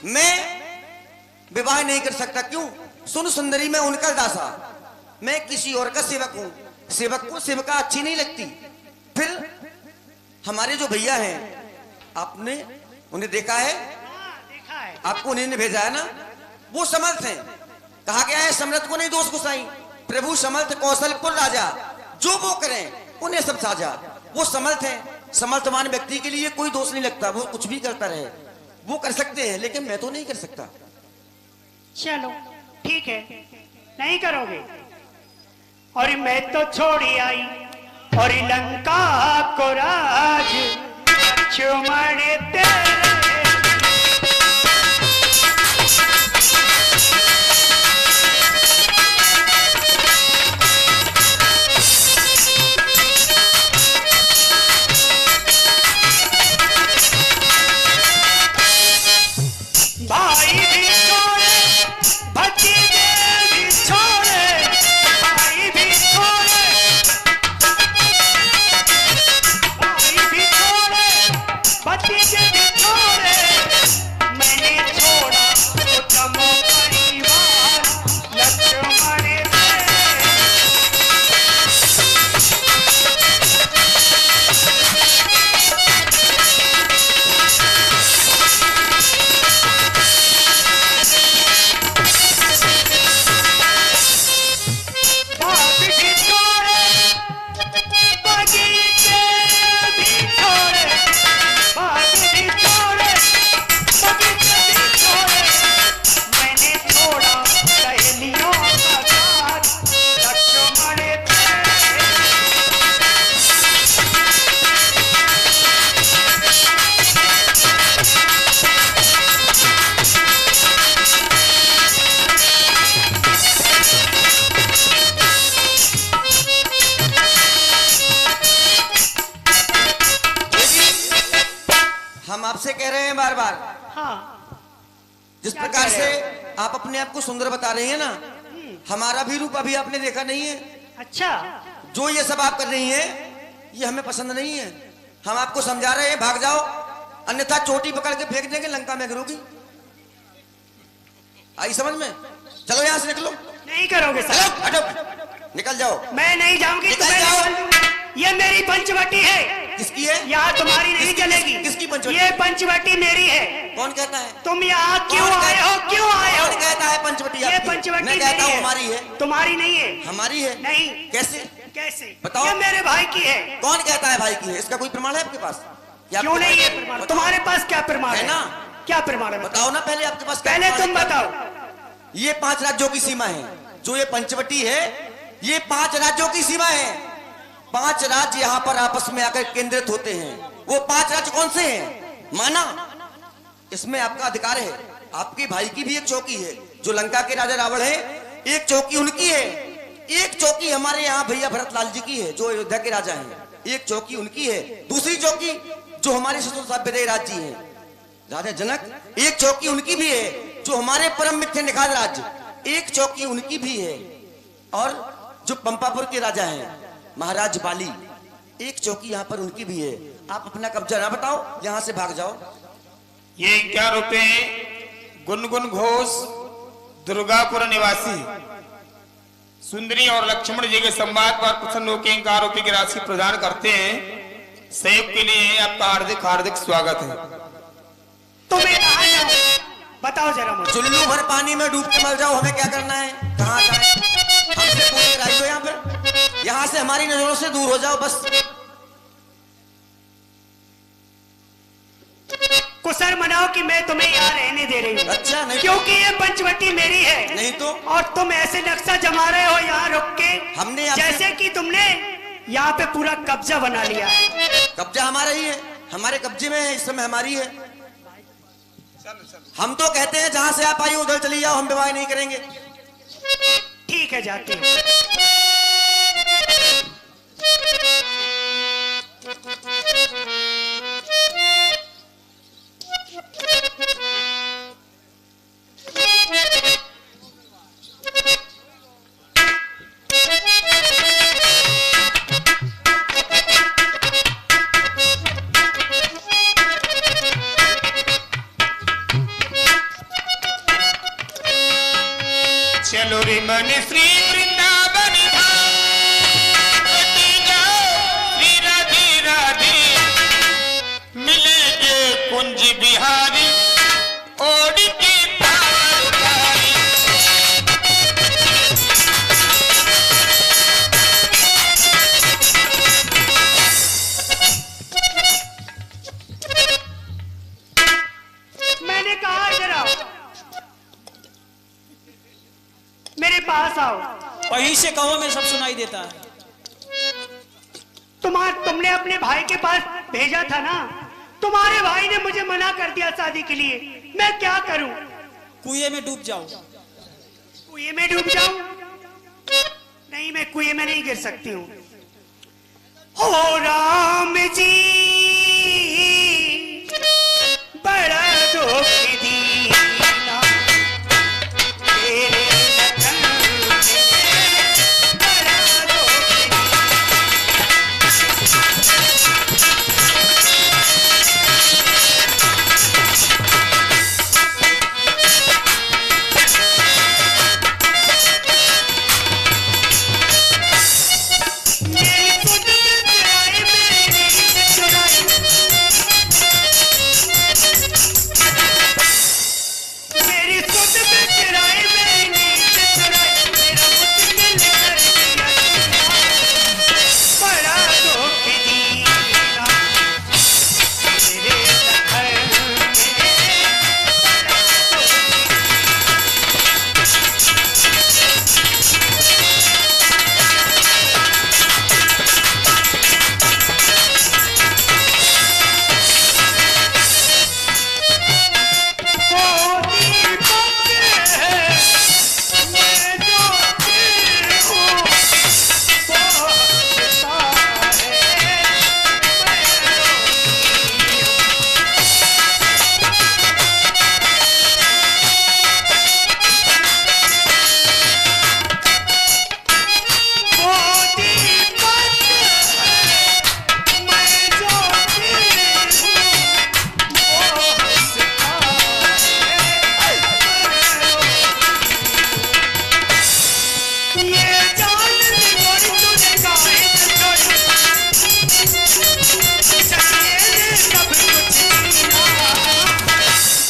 मैं विवाह नहीं कर सकता। क्यों? सुन सुंदरी, मैं उनका दासा, मैं किसी और का सेवक हूं। सेवक को सेवका अच्छी नहीं लगती। फिर हमारे जो भैया हैं आपने उन्हें देखा है? देखा है। आपको उन्हीं ने भेजा है ना? वो समर्थ हैं। कहा गया है समर्थ को नहीं दोष गुसाई, प्रभु समर्थ कौशलपुर राजा, जो वो करें उन्हें सब साझा। वो समर्थ हैं। समर्थवान व्यक्ति के लिए कोई दोष नहीं लगता, वो कुछ भी करता रहे। वो कर सकते हैं लेकिन मैं तो नहीं कर सकता। चलो ठीक है, नहीं करोगे। और मैं तो छोड़ी आई और लंका को राज लक्ष्मण तेरे। भाई भी छोड़े, भतीजे भी छोड़े, भाई भी छोड़े, भाई भी छोड़े, भतीजे भी छोड़े। मैंने छोड़ा उत्तम परिवार लक्ष्मण तेरे। बाप भी छोड़े, बगीचे भी छोड़े, बाप भी छोड़े, बगीचे भी छोड़े। मैंने छोड़ा सहेलियों का साथ लक्ष्मण तेरे। हम आपसे कह रहे हैं बार बार, हाँ, जिस क्या प्रकार कह से रहे आप अपने आप को सुंदर बता रही हैं ना, हमारा भी रूप अभी आपने देखा नहीं है। अच्छा, जो ये सब आप कर रही हैं ये हमें पसंद नहीं है। हम आपको समझा रहे हैं भाग जाओ, अन्यथा चोटी पकड़ के फेंक देंगे, लंका में गिरोगी। आई समझ में? चलो यहाँ से निकलो, नहीं करोगे चलो साहब। हटो, निकल जाओ। मैं नहीं जाऊंगी, निकल तुम्हें जाओ। निकाल दूंगी। ये मेरी पंचवटी है, किसकी है? यहाँ तुम्हारी नहीं किसकी- चलेगी। किसकी पंचवटी? ये पंचवटी मेरी है। कौन कहता है? तुम यहाँ क्यों कौन आए कहता- हो? क्यों आए हो? कौन कहता है पंचवटी ये आपकी? पंचवटी मैं कहता मेरी हूँ है। हमारी है। तुम्हारी नहीं है। हमारी है। नहीं। कैसे? कैसे? बताओ। ये मेरे भाई की है। कौन कहता है भाई की है? इसका कोई प्रमाण है आपके पास? या क्यों आपके नहीं भाई- है प्रमाण? बताओ। तुम्हारे पास क्या प्रमाण है है? ना? क्या प्रमाण है? बताओ ना पहले, आपके पास क्या पहले प्रमाण तुम है? बताओ। ये 5 राज्यों की सीमा है। जो ये पंचवटी है, ये 5 राज्यों की सीमा है। 5 राज्य यहाँ पर आपस में आकर केंद्रित होते हैं। वो 5 राज्य कौन से हैं? माना, इसमें आपका अधिकार है। आपके भाई की भी एक चौकी है, जो लंका के राजा रावण है, एक चौकी उनकी है। एक चौकी हमारे यहाँ भैया भरतलाल जी की है, जो अयोध्या के राजा हैं। एक चौकी उनकी है। दूसरी चौकी जो हमारे ससुर साहब विदयराज जी हैं, राजा जनक, एक चौकी उनकी भी है। जो हमारे परम मित्र निखात राज, एक चौकी उनकी भी है। और जो पंपापुर के राजा हैं महाराज बाली, एक चौकी यहाँ पर उनकी भी है। आप अपना कब्जा ना बताओ, यहाँ से भाग जाओ। ये 11 रुपए गुनगुन घोष दुर्गापुर निवासी सुंदरी और लक्ष्मण जी के संवाद पर प्रसन्न होकर 11 रुपए की राशि प्रदान करते हैं। सहयोग के लिए आपका हार्दिक हार्दिक स्वागत है। तुम्हें कहाँ जाऊं? बताओ जरा मुझे। चुल्लू भर पानी में डूब के मर जाओ, हमें क्या करना है? कहाँ जाए? हमसे पूछ कर आई हो यहाँ पर। यहाँ से हमारी नजरों से दूर हो जाओ बस। कुशल मनाओ कि मैं तुम्हें यहाँ रहने दे रही हूँ। अच्छा, नहीं क्योंकि ये पंचवटी मेरी है। नहीं तो? और तुम ऐसे नक्शा जमा रहे हो यहाँ रुक के, हमने आपसे- जैसे कि तुमने यहाँ पे पूरा कब्जा बना लिया है। कब्जा हमारा ही है, हमारे कब्जे में है, इस समय हमारी है। हम तो कहते हैं जहां से आप आई उधर चली जाओ, हम विवाह नहीं करेंगे। ठीक है, जाती हूँ। चलो रे मन श्री वृंदावन धाम, कटी जाओ श्री राधे राधे, मिलेंगे कुंज बिहारी ओढ़ के तारकारी। मैंने कहा इधर आओ, मेरे पास आओ। वहीं से कहो, मैं सब सुनाई देता है। तुमने अपने भाई के पास भेजा था ना, तुम्हारे भाई ने मुझे मना कर दिया शादी के लिए। मैं क्या करूं? कुएं में डूब जाओ। कुएं में डूब जाऊं? नहीं, मैं कुएं में नहीं गिर सकती हूँ। हो राम जी बड़ा दुख दीना, तेरे लगन में बड़ा दुख मेरी खुद में चुराए, मेरी नींद चुराए, मेरी खुद में चुराए, मेरी नींद चुराए, मेरा मुश्किल कर दिया बड़ा दुख दीना, तेरे लगन में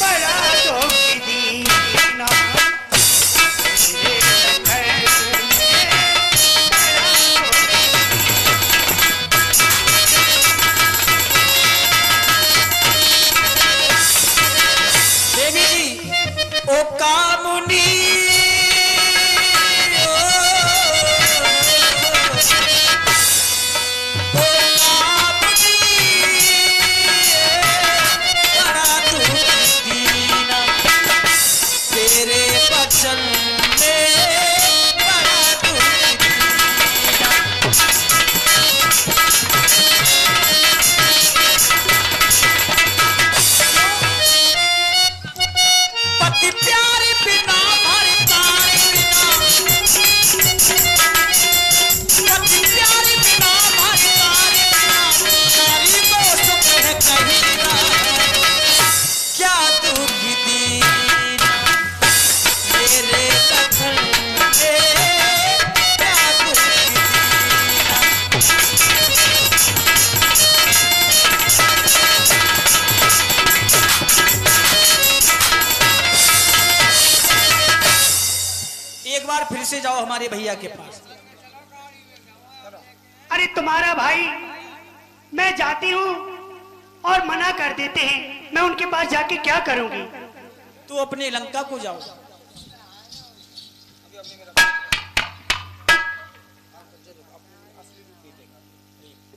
बड़ा दुख देवी जी, ओ कामुनी, ओ कामुनी, बड़ा दुख दीना, तेरे बचन में बड़ा दुख दीना। पति प्यारे बिना भर तारे बिना, पति प्यारे बिना भर तारे बिना, नारी को सुख है कहीं ना, क्या दुख दीना, मेरे लगन में क्या दुख दीना। एक बार फिर से जाओ हमारे भैया के पास। अरे तुम्हारा भाई, मैं जाती हूँ और मना कर देते हैं, मैं उनके पास जाके क्या करूंगी? तू अपने लंका को जाओ।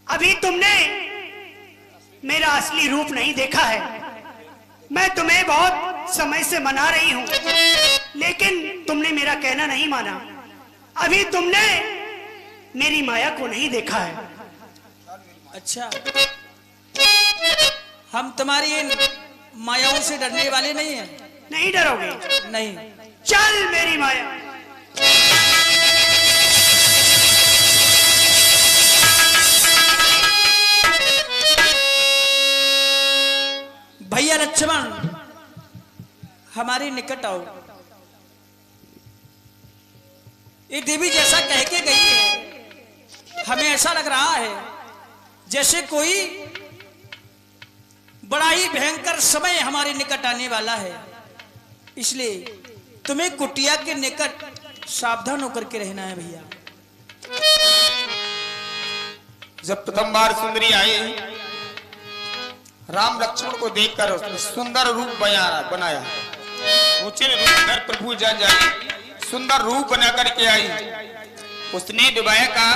अभी तुमने मेरा असली रूप नहीं देखा है। मैं तुम्हें बहुत समय से मना रही हूं, लेकिन तुमने मेरा कहना नहीं माना। अभी तुमने मेरी माया को नहीं देखा है। अच्छा, हम तुम्हारी इन मायाओं से डरने वाले नहीं हैं। नहीं डरोगे? नहीं। चल मेरी माया। भैया लक्ष्मण, हमारे निकट आओ। ये देवी जैसा कह के गई है, हमें ऐसा लग रहा है जैसे कोई बड़ा ही भयंकर समय हमारे निकट आने वाला है, इसलिए तुम्हें कुटिया के निकट सावधान होकर के रहना है भैया। जब प्रथम बार सुंदरी आई, राम लक्ष्मण को देखकर उसने सुंदर रूप बनाया। ऊंचे रूप घर प्रभु जान जाई, सुंदर रूप बना करके आई। उसने विवाह का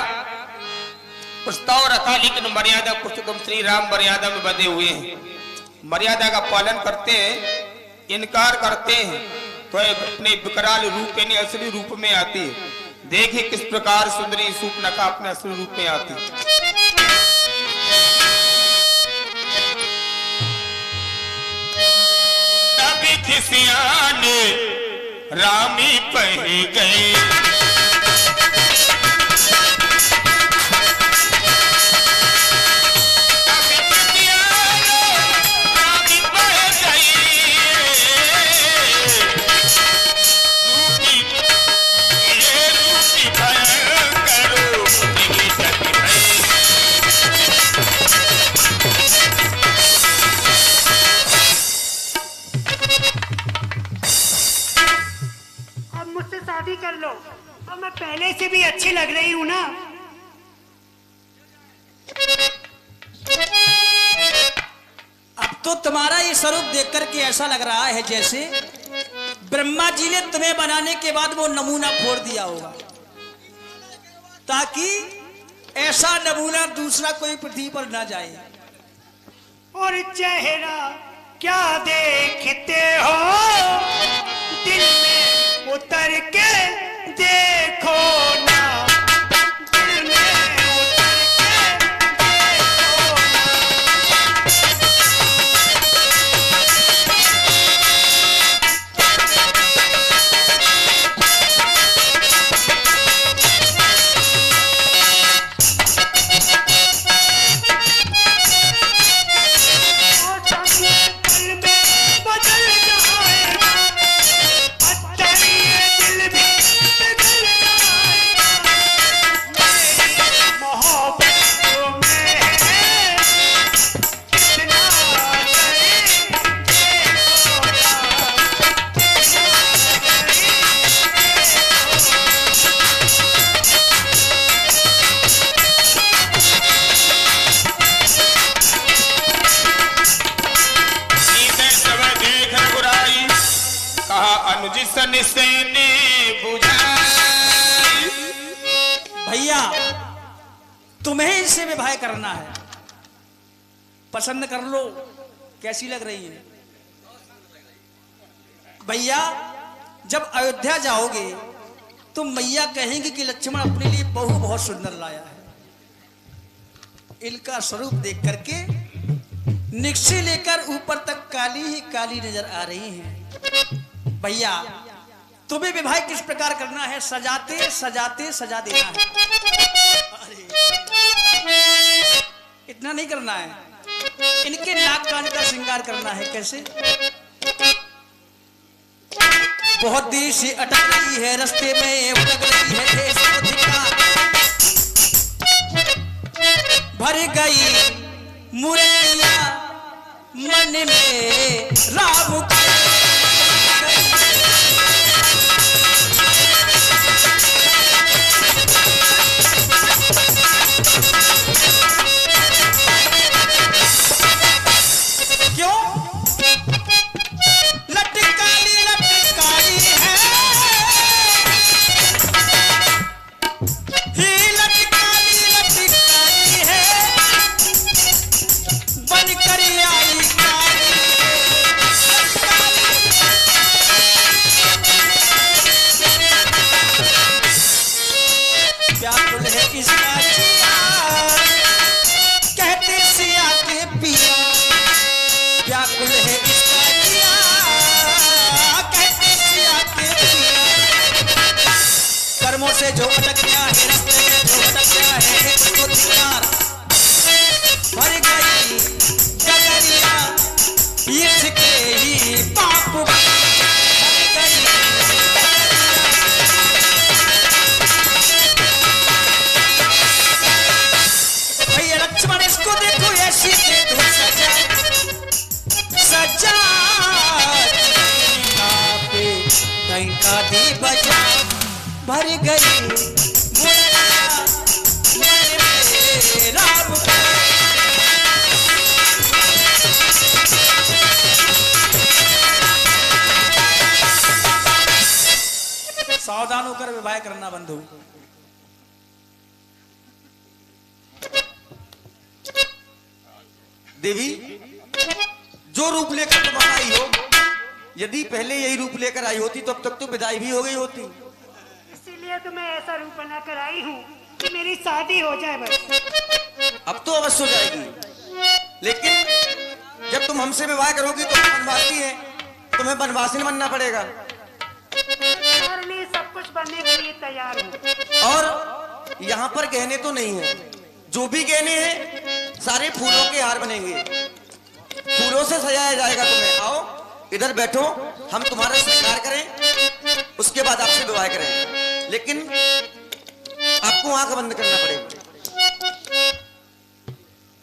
प्रस्ताव रखा, लेकिन मर्यादा पुरुषोत्तम श्री राम मर्यादा में बंधे हुए हैं, मर्यादा का पालन करते हैं, इनकार करते हैं तो अपने विकराल रूप यानी असली रूप में आती है। देखिए किस प्रकार सुंदरी सूपनखा अपने असली रूप में आती है। अभी खिसियाने रामी पही गए, शादी कर लो। अब मैं पहले से भी अच्छी लग रही हूँ ना। अब तो तुम्हारा ये स्वरूप देख करके ऐसा लग रहा है जैसे ब्रह्मा जी ने तुम्हें बनाने के बाद वो नमूना फोड़ दिया होगा, ताकि ऐसा नमूना दूसरा कोई पृथ्वी पर ना जाए। और चेहरा क्या देखते हो, दिल में उतर के देखो ना, दिल में उतर के देखो ना। भैया तुम्हें इससे विवाह करना है, पसंद कर लो कैसी लग रही है। भैया जब अयोध्या जाओगे तो मैया कहेंगी कि लक्ष्मण अपने लिए बहू बहुत सुंदर लाया है। इनका स्वरूप देख करके नीचे से लेकर ऊपर तक काली ही काली नजर आ रही हैं। भैया तुम्हें विवाह किस प्रकार करना है, सजाते सजाते सजा देना है। इतना नहीं करना है, इनके नाक कान का श्रृंगार करना है। कैसे? बहुत देर से अटक रही है, रास्ते में भटक रही है, देश को धिक्कार भर गई मुरैया मन में राम का। कर्मों से जो अटक गया है, रास्ते में जो अटक गया है, उसको धिक्कार भर गई गगरिया इसके ही पाप भर गई। भैया लक्ष्मण इसको देखो, ऐसी दे दो सजा, डंका दे बजा भर गई मुरलिया मेरे राम का। सावधान होकर विवाह करना बंधु। देवी, जो रूप लेकर तुम आई हो, यदि पहले यही रूप लेकर आई होती तो अब तक तो विदाई भी हो गई होती। इसीलिए तो मैं ऐसा रूप बनाकर आई हूँ कि मेरी शादी हो जाए बस। अब तो अवश्य हो जाएगी, लेकिन जब तुम हमसे विवाह करोगी तो वनवासी है, तुम्हें वनवासी बनना पड़ेगा। तुम्हारे लिए सब कुछ बनने के लिए तैयार हूँ। और यहाँ पर गहने तो नहीं है, जो भी गहने हैं सारे फूलों के हार बनेंगे, फूलों से सजाया जाएगा तुम्हें। आओ इधर बैठो, हम तुम्हारा श्रृंगार करें, उसके बाद आपसे विवाह करें, लेकिन आपको आंख बंद करना पड़ेगा।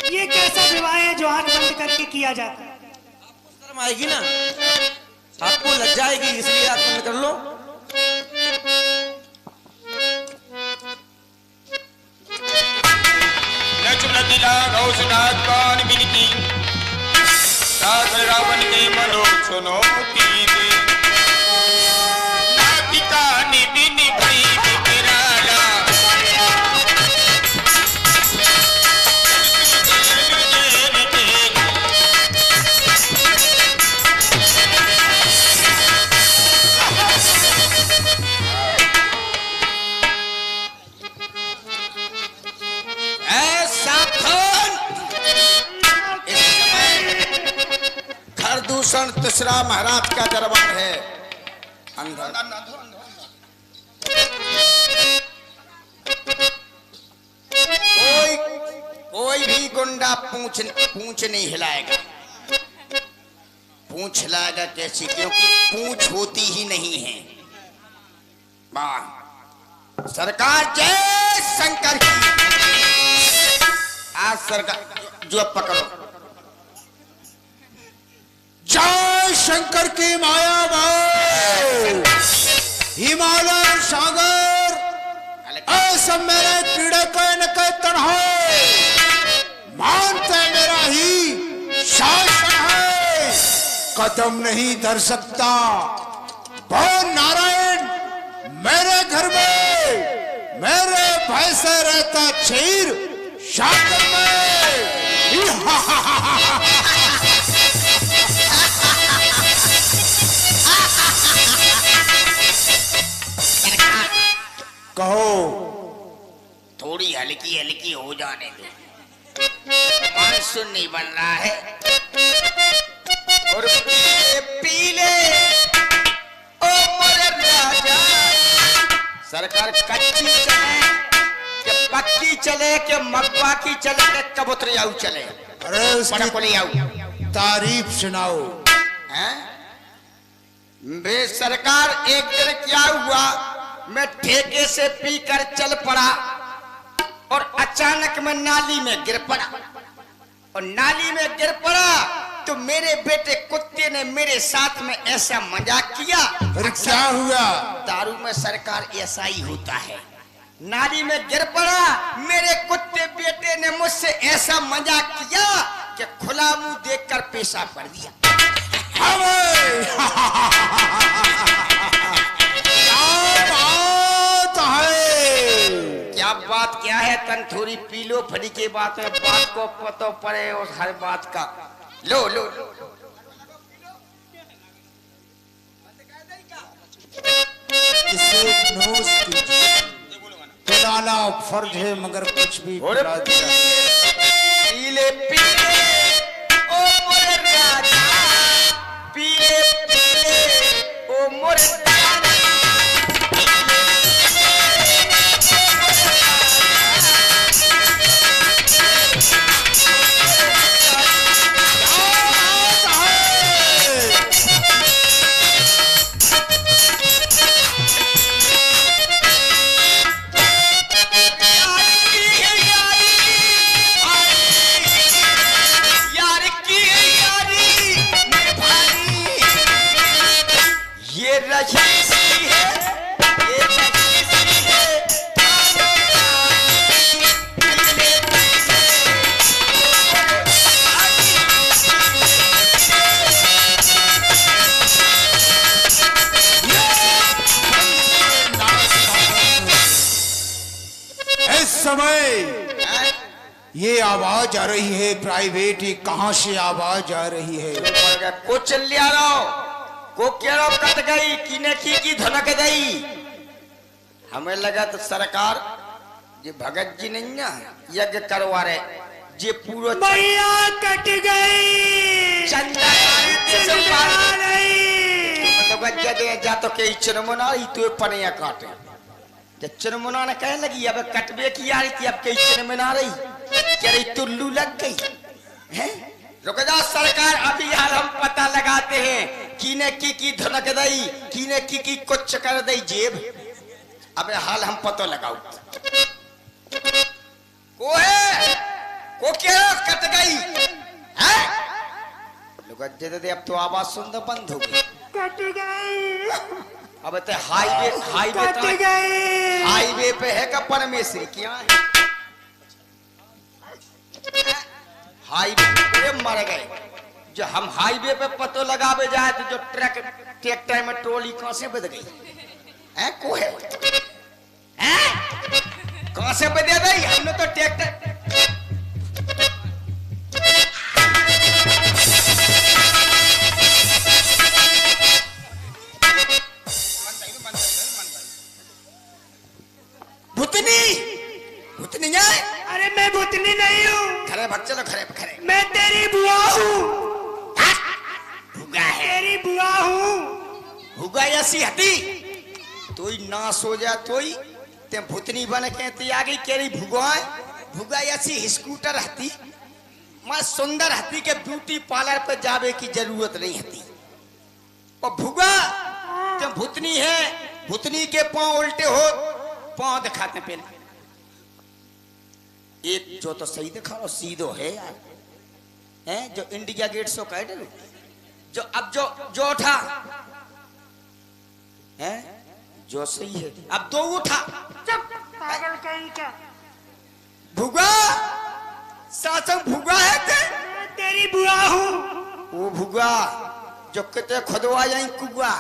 ये कैसा विवाह है जो आंख बंद करके किया जाता है? आपको शर्म आएगी ना, आपको लज्जा आएगी, इसलिए आंख बंद कर लो। लक्ष्मणदिला गौसनाथ कान बिनती सागर रावण के मनो सुनोती दे नातिका निबिन भई बिराला तीसरा महाराज का दरबार है अंदर। कोई भी गुंडा पूंछ नहीं हिलाएगा। पूंछ हिलाएगा कैसी, क्योंकि पूंछ होती ही नहीं है। वाह सरकार जय शंकर की। आज सरकार जो पकड़ो, जय शंकर की माया भाई, हिमालय सागर ऐसा मेरे कीड़े के न के तन्हा मानते मेरा ही शासन है, कदम नहीं धर सकता। बहुत नारायण मेरे घर में मेरे भय से रहता क्षीर शासन में। कहो थोड़ी हल्की हल्की हो जाने दो, मानसून नहीं बन रहा है। और पीले ओ मोरे राजा, सरकार कच्ची चले कि पक्की चले कि मक्का की चले कि कबूतरियाऊ चले? अरे उसकी तारीफ सुनाओ। बे सरकार एक दिन क्या हुआ, मैं ठेके से पीकर चल पड़ा और अचानक मैं नाली में गिर पड़ा, और नाली में गिर पड़ा तो मेरे बेटे कुत्ते ने मेरे साथ में ऐसा मजाक किया। फिर क्या हुआ? दारू में सरकार ऐसा ही होता है। नाली में गिर पड़ा, मेरे कुत्ते बेटे ने मुझसे ऐसा मजाक किया कि खुला मुंह देखकर पेशाब कर दिया। क्या बात क्या है, तंथूरी पीलो फड़ी के बात में बात को पतो पड़े और हर बात का। लो लो, इसे नोश कीजिए, पिलाना फर्ज है मगर कुछ भी पिला दिया। पीले पीले ओ मोरे राजा, पीले पीले ओ मोरे राजा। ये रही समय हैं? ये आवाज आ रही है प्राइवेट, ये कहां से आवाज आ रही है? को चल लिया रहो को केरो कट गई कीने की धनक गई। हमें लगा तो सरकार ये भगत जी नहीं ना यज्ञ करवा रहे जे पूरा मैया कट गई चंदा तो गज्जा दे जा तो के चरमना ही तो पनिया काटे जब चरमना ने कहने लगी अब कटबे की आ रही थी अब के चरमना रही क्या रही तुल्लू लग गई है। रुक जा सरकार अभी यार हम पता लगाते हैं कीने की धनक दई कीने की कुछ कर दई जेब। अबे हाल हम पता लगाओ को है को क्या कट गई है। लोग दे अब तो आवाज सुनना बंद हो गई। कट गई अब ते हाईवे पे है का परमेश्वरी क्या है हाईवे मर गए। जो हम हाईवे पे पतो लगावे जाए तो जो ट्रैक्टर में ट्रोली कहां से बद गई है को है कहां से बदे गई। हमने तो ट्रैक्टर भूतनी है। अरे मैं भूतनी नहीं हूँ। खरे बच्चे लो खरे खरे मैं तेरी बुआ हूँ। भुगा है तेरी बुआ हूँ। भुगा ऐसी हती तो ही ना सो जा तो ही ते भूतनी बन के ती आ गई केरी भुगा भुगा ऐसी स्कूटर हती मैं सुंदर हती के ब्यूटी पार्लर पे जावे की जरूरत नहीं हती। और भुगा ते भूतनी है भूतनी के पांव उल्टे हो पांव दिखाते पहले एक जो तो सही दिखा रहा सीधो है यार है जो इंडिया गेट सो कह दे जो अब जो उठा है जो सही है अब दो उठा पागल कहीं का। भुगा सासम भुगा है मैं तेरी बुआ हूँ। वो भुगा जो कितने खुदवा जाए कुआ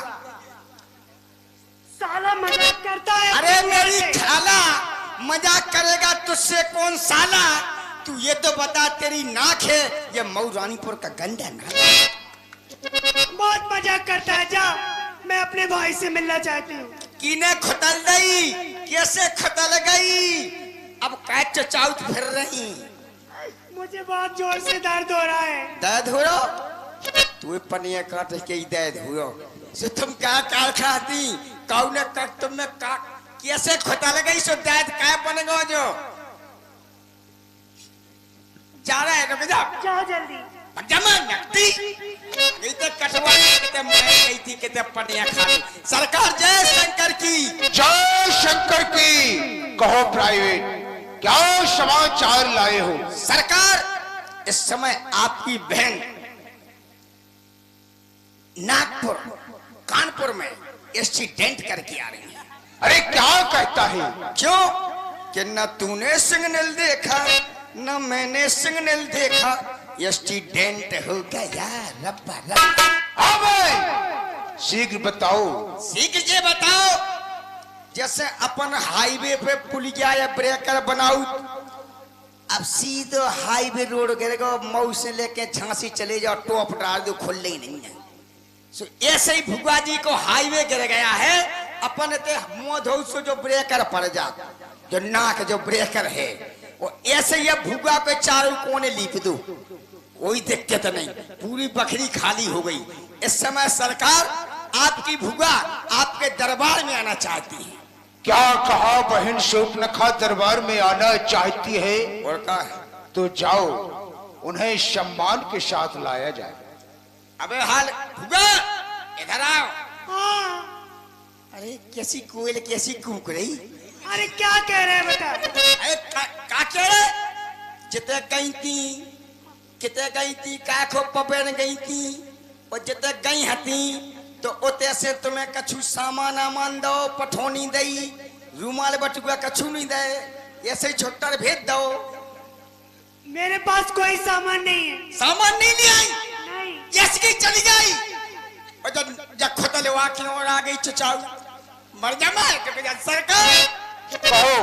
साला मजाक करता है। अरे मेरी खाला मजाक करेगा तुझसे कौन साला। तू ये तो बता तेरी नाक है ये मऊ रानीपुर का गंदा नाक। बहुत मजाक करता है। जा मैं अपने भाई से मिलना चाहती हूँ। कीने खतल गई कैसे खतल गई अब कैच चाउत फिर रही। मुझे बहुत जोर से दर्द हो रहा है। दर्द हो रहा तू पनिया काट के ही दर्द हो सो तुम क्या काल खाती कौन कर तुमने का कैसे खतल गई सो दर्द क्या बनेगा जो जा रहा है रुक जा जाओ जल्दी। जमा नकदी नहीं तो कटवाई कितने मैं गई थी कितने पनिया खाती। सरकार जय शंकर की जय शंकर की। कहो प्राइवेट क्या समाचार लाए हो? सरकार इस समय आपकी बहन नागपुर कानपुर में एक्सीडेंट करके आ रही है। अरे क्या कहता है? क्यों कि न तूने सिग्नल देखा न मैंने सिग्नल देखा एक्सीडेंट हो गया रब्बा रब्बा। हाँ भाई शीघ्र बताओ। शीघ्र ये बताओ जैसे अपन हाईवे पे पुलिया या ब्रेकर बनाऊ अब सीधो हाईवे रोड गिरेगा मऊ से लेके झांसी चले जाओ टॉप डाल दो खुले ही नहीं है। सो ऐसे ही भुगा जी को हाईवे गिर गया है अपन ते मुंह धो सो जो ब्रेकर पड़ जा जो नाक जो ब्रेकर है वो ऐसे ही भुगा पे चारों कोने लीप दो कोई दिक्कत नहीं पूरी बकरी खाली हो गई। इस समय सरकार आपकी भुगा आपके दरबार में आना चाहती है। क्या कहा बहन शूर्पणखा दरबार में आना चाहती है? और कहा तो जाओ उन्हें सम्मान के साथ लाया जाए। अबे हाल भुगा इधर आओ। हाँ। अरे कैसी कोयल कैसी कूक रही। अरे क्या कह रहे हैं बता। अरे का कह रहे जिते गई थी किते गई थी का खो पपेन गई थी और जिते गई हती तो ओते से तुम्हें कछु सामान आमान दो पठोनी दई रुमाल बटुआ कछु नहीं दे ऐसे ही छोटा भेज दो। मेरे पास कोई सामान नहीं है। सामान नहीं ले आई नहीं। ऐसी चली गई और जब खुद लेवा की और आ गई चचाऊ मर जा मार सरकार कहो।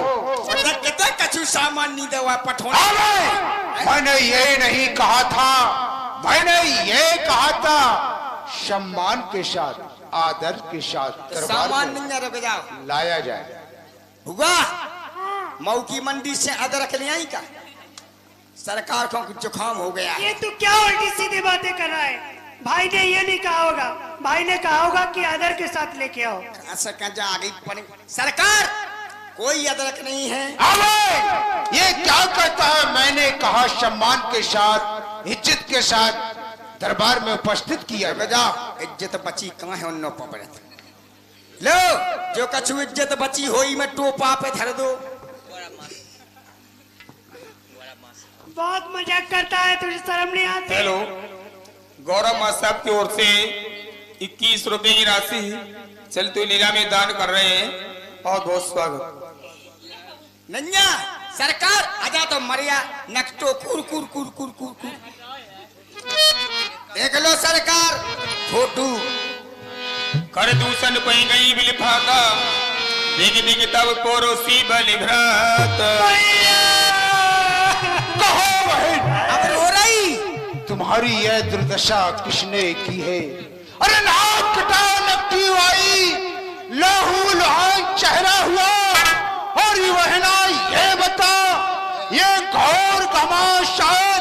कितना कछु सामान नहीं दवा पठोन। मैंने ये नहीं कहा था, मैंने ये कहा था सम्मान के साथ, आदर के साथ दरबार सामान में नहीं रुक जाओ लाया जाए। हुआ मऊ की मंडी से अदरक ले आई का? सरकार को कुछ जुकाम हो गया है। ये तू क्या उल्टी सीधी बातें कर रहा है? भाई ने ये नहीं कहा होगा, भाई ने कहा होगा कि आदर के साथ लेके आओ। ऐसा कहा आ गई पड़ी सरकार, कोई अदरक नहीं है। अबे ये क्या कहता है? मैंने कहा सम्मान के साथ, इज्जत के साथ दरबार में उपस्थित किया रुक जाओ, इज्जत बची कहाँ है? उन पड़े लो, जो कछु इज्जत बची होई में टोपा पे धर दो। बहुत मजाक करता है, तुझे शर्म नहीं आती? हेलो, गौरव माँ साहब की ओर से 21 रुपए की राशि चलती लीला में दान कर रहे हैं। बहुत बहुत स्वागत। नन्या सरकार आजा तो मरिया नक्टो कुर कुर कुर कुर कुर कुर। देख लो सरकार फोटू कर दूषण पई गई बिलफाका, देख देख तब पड़ोसी बलि भ्रात। कहो बहन, अब रो रही। तुम्हारी यह दुर्दशा किसने की है? अरे नाक कटा नकटी आई, लहू लुहान चेहरा हुआ, और ये बहना ये बता, ये घोर घमासान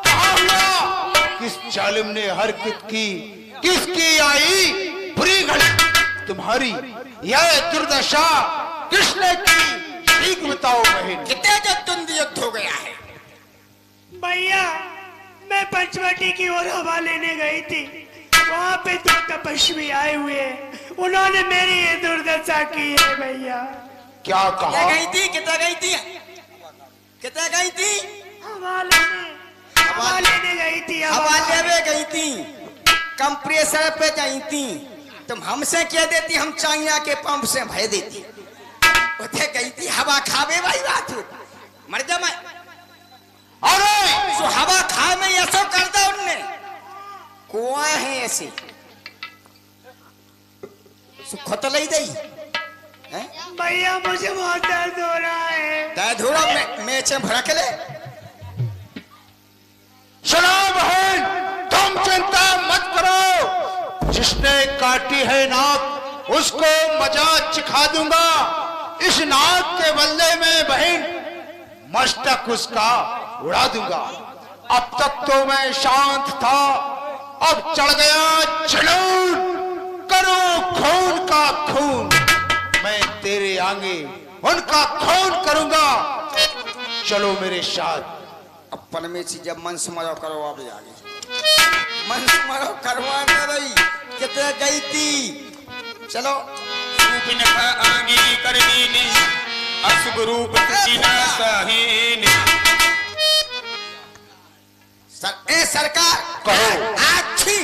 कहाँ हुआ? किस जालिम ने हरकत की, किसकी आई बुरी घड़ी? तुम्हारी यह दुर्दशा किसने की? ठीक बताओ बहन। कितने जब तुम युद्ध हो गया है? भैया मैं पंचवटी की ओर हवा लेने गई थी, वहाँ पे 2 तपस्वी आए हुए हैं, उन्होंने मेरी ये दुर्दशा की है भैया। क्या क्या कहा? गई थी? कितना गई थी? कितना गई थी? हवा लेने गई थी। हवा लेवे गई थी, कंप्रेसर पे गई थी। तुम हमसे क्या देती? हम चाइना के पंप से भय देती। उठे गई थी हवा खावे भाई बात मर जा मैं। अरे जो हवा खा में ऐसा कर दो उनने कुआ है ऐसे सुखत लई दई हैं? भैया मुझे बहुत दर्द हो रहा है। दर्द हो रहा मेचे भड़क ले। सुनो बहन, तुम चिंता मत करो, जिसने काटी है नाक उसको मजा चिखा दूंगा। इस नाक के बदले में बहन मस्तक उसका उड़ा दूंगा। अब तक तो मैं शांत था, अब चढ़ गया जुनून। करो खून का खून, मैं तेरे आगे उनका खून करूंगा। चलो मेरे साथ। अपन में से जब मन समारोह करो आप आगे मन समारोह करवाने रही। कितने गई थी? चलो रूप नखा आगे करनी ने, अशुभ रूप सीना साहीन। सरकार कहो। अच्छी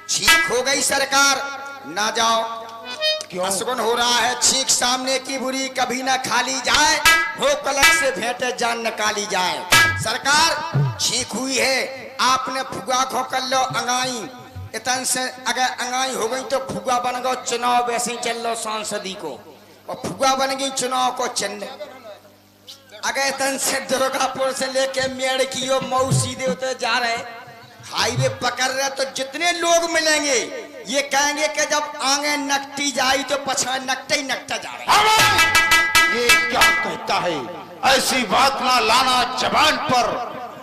छींक हो गई सरकार, ना जाओ। क्यों? असगुन हो रहा है। छींक सामने की बुरी कभी ना खाली जाए, हो कलक से भेंटे जान निकाली जाए। सरकार छींक हुई है, आपने फुगा खो कर लो अंगाई। इतन से अगर अंगाई हो गई तो फुगा बन गो चुनाव, वैसे ही चल लो सांसदी को, और फुगा बन गई चुनाव को चंद। अगर तन से दुर्गापुर से लेके मेड़ की ओ मऊ सीधे उतर जा रहे, हाईवे पकड़ रहे, तो जितने लोग मिलेंगे ये कहेंगे कि जब आगे नकटी जाई तो पछा नकटे ही नकटा जा रहे। ये क्या कहता है? ऐसी बात ना लाना जबान पर,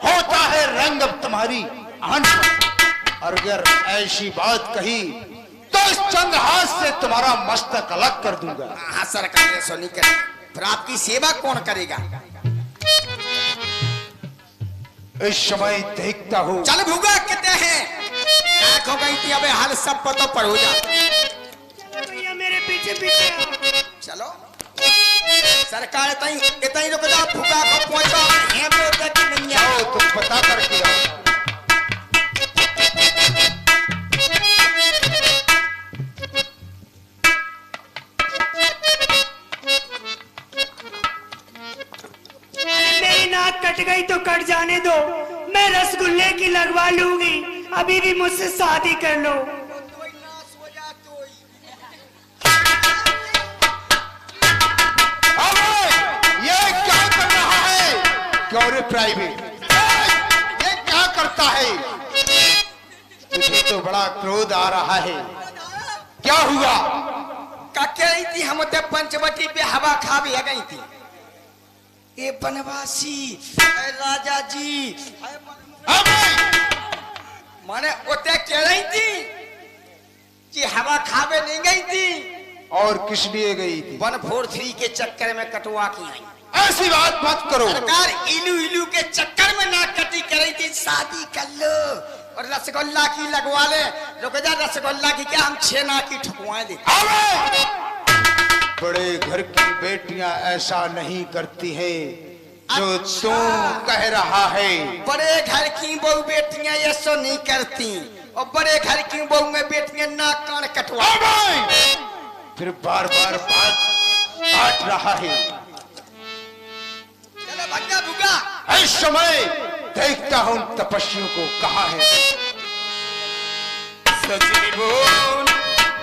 होता है रंग अब तुम्हारी आन पर। और अगर ऐसी बात कही तो इस चंद्रहास से तुम्हारा मस्तक अलग कर दूंगा। हाँ सरकार ने सुनी कर, फिर आपकी सेवा कौन करेगा? इस समय देखता हूँ। चल भूगा कितने हैं? हो गई थी अबे हाल सब पतो पर हो जा। भैया मेरे पीछे पीछे आओ। चलो सरकार इतना ही रुक जाओ, फुगा को पहुंचो है बोलते कि नहीं आओ आओ। तुम पता करके आओ। मेरी नाक कट गई तो कट जाने दो, मैं रसगुल्ले की लगवा लूंगी। अभी भी मुझसे शादी कर लो। और प्राइवेट, ये क्या करता है? तुझे तो बड़ा क्रोध आ रहा है, क्या हुआ? का कह रही थी हम तो पंचवटी पे हवा खा भी आ गई थी। ये बनवासी राजा जी माने ओते कह रही थी कि हवा खावे नहीं गई थी और किस लिए गई थी? 143 के चक्कर में कटवा की आई। ऐसी बात मत करो। सरकार इलू इलू के चक्कर में नाक कटी कर रही थी, शादी कर लो और रसगुल्ला की लगवा ले। रुक जा, रसगुल्ला की क्या हम 6 नाक की ठुकवाएं दे। बड़े घर की बेटियां ऐसा नहीं करती है जो तू कह रहा है। बड़े घर की बहू बेटियां ऐसा नहीं करती, और बड़े घर की बहू में बेटियां नाक कान कटवा। फिर बार बार बात काट रहा है। चलो भग्गा भुग्गा। इस समय देखता हूं तपस्वियों को कहाँ है। सच बोल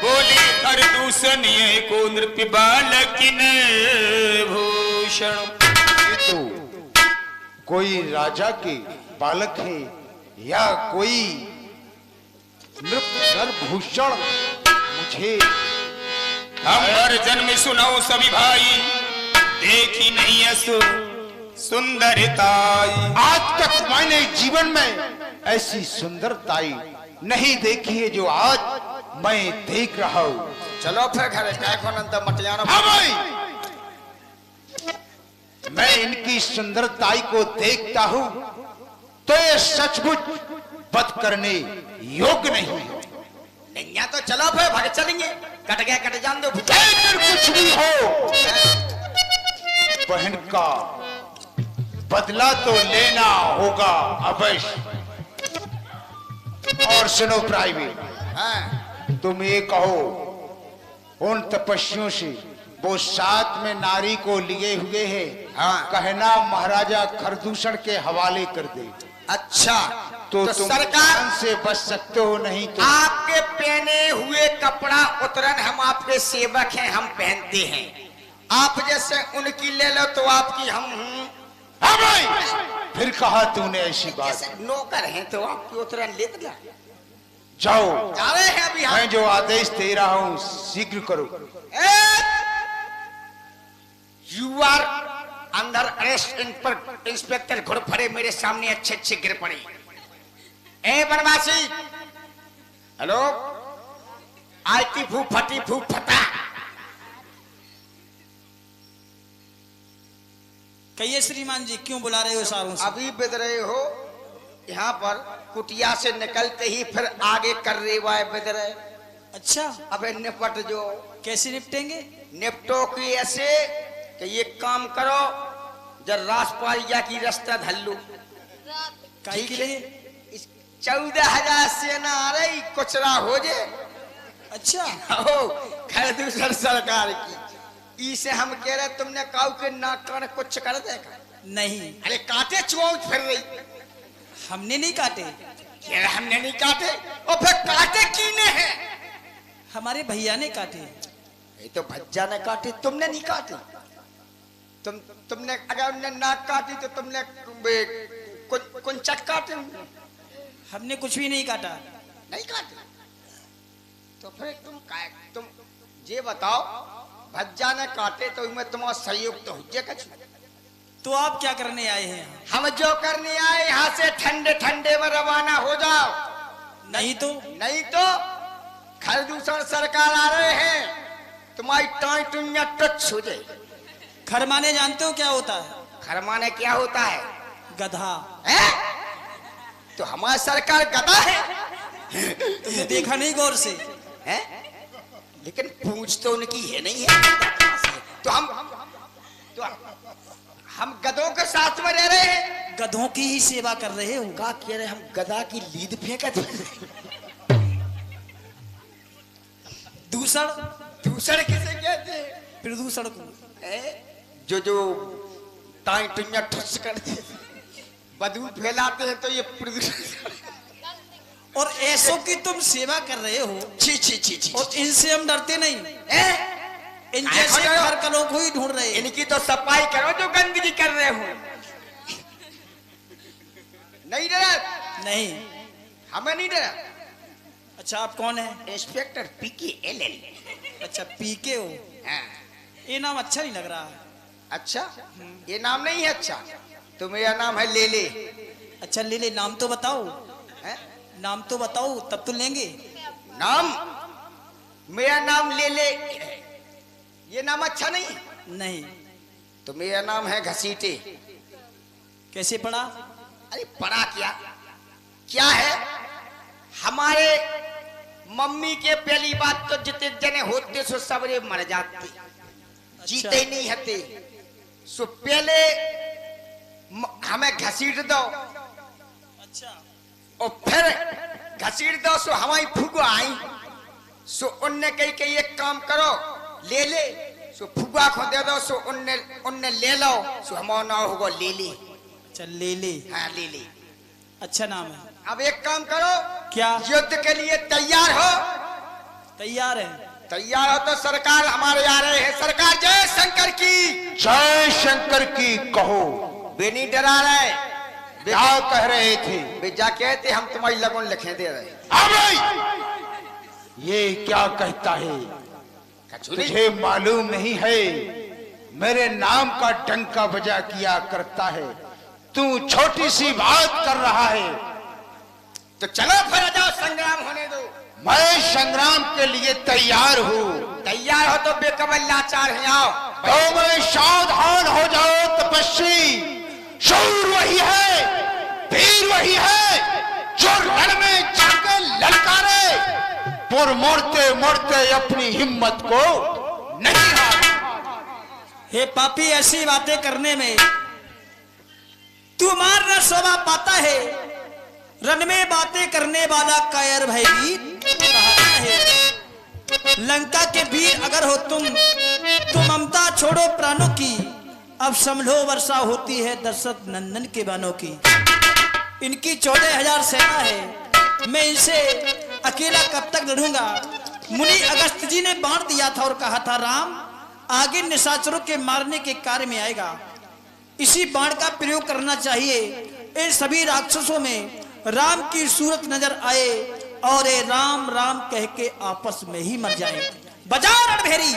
बोले कर दूषण ये को नृप बालकिन भूषण। ये तो कोई राजा के बालक है या कोई नृपभूषण? मुझे हम हर जन्म सुनाओ सभी भाई, देखी नहीं असु सुंदरताई। आज तक मैंने जीवन में ऐसी सुंदरताई नहीं देखी है जो आज मैं देख रहा हूँ। चलो फिर घर मटियाना। मैं इनकी सुंदरताई को देखता हूँ तो ये सचमुच बद करने योग्य नहीं है। नहीं तो चलो फिर भाग चलेंगे। कट गया कट जान दो। लेकिन कुछ भी हो, बहन का बदला तो लेना होगा अवश्य। और सुनो प्राइवेट, हाँ। तुम ये कहो उन तपस्वियों से वो साथ में नारी को लिए हुए है, हाँ। कहना महाराजा खरदूषण के हवाले कर दे। अच्छा तो तुम सरकार से बच सकते हो, नहीं तो आपके पहने हुए कपड़ा उतरन हम आपके सेवक हैं, हम पहनते हैं। आप जैसे उनकी ले लो तो आपकी हम। हाँ भाई, फिर कहा तूने ऐसी बात? जैसे नौकर हैं तो आपकी उतरन ले लो। जाओ, जा रहे हैं अभी हम। मैं जो आदेश दे रहा हूँ शीघ्र करो। You are under arrest inspector Ghudphade मेरे सामने अच्छे अच्छे गिर पड़े। ए बनवासी, हेलो, आईटी फू फटी फू फटा। कहिए श्रीमान जी, क्यों बुला रहे हो सारों से? अभी बिद रहे हो यहाँ पर, कुटिया से निकलते ही फिर आगे कर रहे वाय बिद रहे। अच्छा, अबे निपट जो। कैसे निपटेंगे? निपटो की ऐसे कि ये काम करो, जब राजपालिया की रास्ता धल्लू। काहे के लिए? 14,000 सेना आ रही, कुचरा हो जे। अच्छा, हो खरदूसर सरकार की। इसे हम कह रहे तुमने काऊ के नाक कान कुछ कर देगा? नहीं, अरे काटे चुआउच फिर रही। हमने नहीं काटे। कह रहे हमने नहीं काटे, और फिर काटे कीने हैं? हमारे भैया ने काटे। ये तो भज्जा ने काटे, तुमने नहीं काटे। तुमने अगर उन्हें नाक काटी तो तुमने कुंचक काटे। हमने कुछ भी नहीं काटा। नहीं काटे तो फिर तुम ये बताओ, भज्जा ने काटे तो मैं तुम्हारा सहयोग तो हो कछु। तो आप क्या करने आए हैं? हम जो करने आए यहाँ से ठंडे ठंडे में रवाना हो जाओ। नहीं तो खरदूषण सरकार आ रहे हैं, तुम्हारी टाई टुनिया टच हो जाए। खरमाने जानते हो क्या होता है? खरमाने क्या होता है? गधा। है? तो हमारी सरकार गधा है। तुमने देखा नहीं गौर से? है? लेकिन पूछ तो उनकी है नहीं है। तो हम गधों के साथ में रह रहे हैं। गधों की ही सेवा कर रहे हो? का कह रहे हम गधा की लीद फेंकत। दूसर किसे कहते हैं? प्रदूषण को। जो टाई टुनिया ठुस करते बदबू फैलाते हैं, तो ये प्रदूषण। और ऐसों की तुम सेवा कर रहे हो। छी छी छी छी। और इनसे हम डरते नहीं। इन जैसे खरकलों को ही ढूंढ रहे हैं। इनकी तो सफाई करो जो गंदगी कर रहे हो। नहीं डरा? नहीं। हमें नहीं डरा। अच्छा आप कौन है? इंस्पेक्टर पीके एलएल। अच्छा पीके हो? हाँ। ये नाम अच्छा नहीं लग रहा है। अच्छा ये नाम नहीं है अच्छा, तो मेरा नाम है लेले। अच्छा ले ले, नाम तो बताओ। है? नाम तो बताओ तब तो लेंगे। नाम? मेरा नाम लेले। ये नाम अच्छा नहीं? नहीं। तो मेरा नाम है घसीटे। कैसे पढ़ा? अरे पढ़ा क्या क्या है, हमारे मम्मी के पहली बात तो जितने जने होते सो सबरे मर जाते, जीते नहीं हते। सो पहले हमें घसीट दो, अच्छा। और फिर घसीट दो सो हमारी फुगो आई। सो उनने कही कि एक काम करो, ले ले। सो फुगा को दे दो, सो उनने ले लो, सो हमारा नाम होगा ले ले। अच्छा ले ले। हाँ ले ले। अच्छा नाम है। अब एक काम करो, क्या? युद्ध के लिए तैयार हो? तैयार है। तैयार हो तो सरकार हमारे आ रहे हैं। सरकार जय शंकर की। जय शंकर की कहो। वे नहीं डरा रहे, क्या कह रहे थे? वे जा कहते हम तुम्हारी लगन लिखे दे रहे। ये क्या कहता है? कचूरी। तुझे मालूम नहीं है मेरे नाम का डंका बजा किया करता है, तू छोटी सी बात कर रहा है। तो चलो फिर जाओ, संग्राम होने दो। मैं संग्राम के लिए तैयार हूँ। तैयार हो तो बेकबल लाचार हैं, आओ। तो मैं सावधान हो जाओ तपस्वी। शूर वही है, वीर वही है जो रण में जाकर ललकारे, पर मोड़ते मोड़ते अपनी हिम्मत को नहीं हारे। हे पापी, ऐसी बातें करने में तू मारना शोभा पाता है। रन में बातें करने वाला कायर भयभीत कहता है। लंका के वीर अगर हो तुम, तो ममता छोड़ो प्राणों की। अब संभलो वर्षा होती है दशरथ नंदन के बानों की। इनकी 14,000 सेना है, मैं इनसे अकेला कब तक लड़ूंगा। मुनि अगस्त जी ने बाण दिया था और कहा था राम आगे निशाचरों के मारने के कार्य में आएगा। इसी बाण का प्रयोग करना चाहिए। इन सभी राक्षसों में राम की सूरत नजर आए और ये राम राम कह के आपस में ही मर जाए। बजाओ रणभेरी।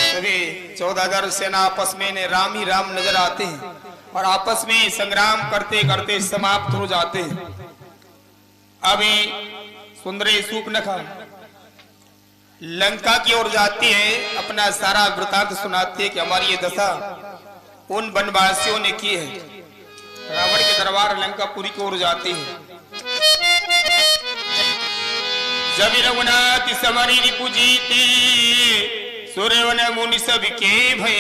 सभी 14,000 सेना आपस में ने राम ही राम नजर आते हैं और आपस में संग्राम करते करते समाप्त हो जाते हैं। अभी सुंदरी सूपनखा लंका की ओर जाती है, अपना सारा वृतांत सुनाती है कि हमारी ये दशा उन वनवासियों ने की है। रावण के दरबार लंकापुरी की ओर जाती है। जब रघुनाथ समरी रिपुजीती, सूर्यवन मुनि सबके भय।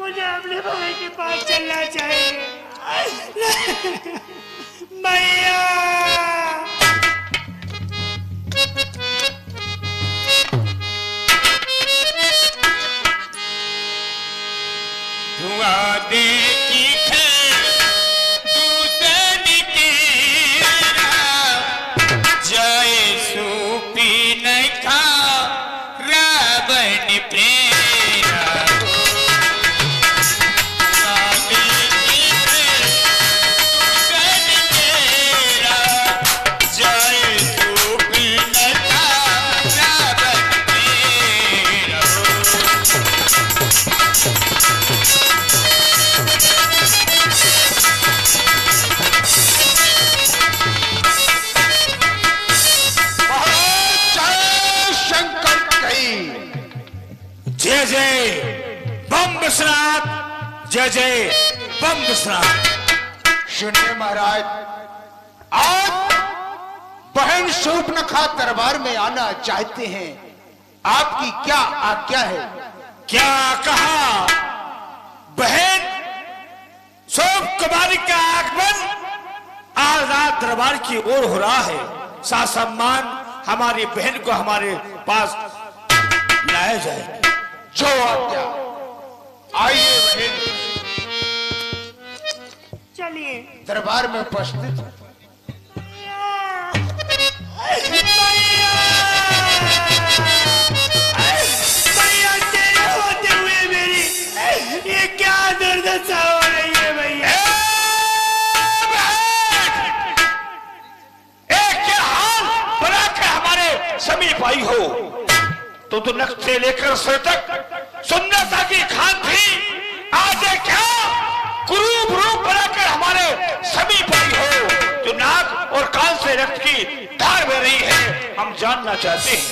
मुझे अपने भाई के पास चलना चाहिए। भैया धुआं देखी है दूषण तेरा, जाए सूपी न खा रावण प्रेरा। धुआं देखी है दूषण तेरा, जाए सूपी न खा रावण प्रेरा। जय शंकर कही। जय जय बम विश्वनाथ, जय जय बम विश्वनाथ। सुनिए महाराज, आज बहन शूर्पणखा दरबार में आना चाहते हैं, आपकी क्या आज्ञा है? क्या कहा? बहन सोम कुमारी का आगमन आजाद दरबार की ओर हो रहा है। सासम्मान हमारी बहन को हमारे पास लाया जाए। जो आज्ञा। आइए बहन, चलिए। दरबार में उपस्थित हैं। भैया तेरे होते हुए मेरी ये क्या दुर्दशा हो रही है भैया। समीप आई हो तो नक्श से लेकर सिर तक सुन्नता की खान थी। आज क्या कुरूप रूप बनाकर हमारे समीप आई हो जो नाक और कान से रक्त की धार बह रही है। हम जानना चाहते हैं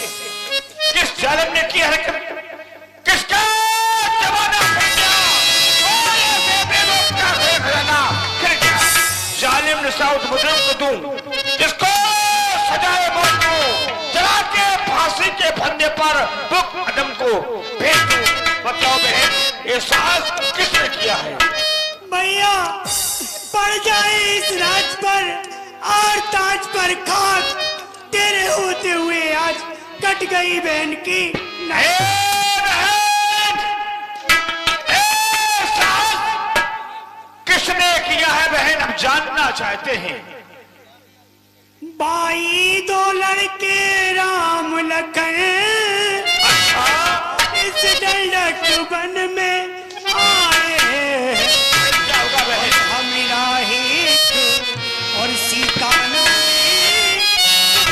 किस जालिम ने की हरकत, किसका जमाना फिर गया, फिर गया। जालिम ने साउथ मुजरिम को दूं जिसको सजाए मौत को, जला के फांसी के फंदे पर बुक अदम को भेज दो। बताओ बहन, ये साहस किसने किया है? भैया पड़ जाए इस राज पर और ताज पर खाक, तेरे होते हुए आज कट गई बहन की। साहस किसने किया है बहन, हम जानना चाहते हैं। भाई दो लड़के राम लखन इस डंडक वन में आए। क्या होगा बहन? हम राहिक और सीता नारी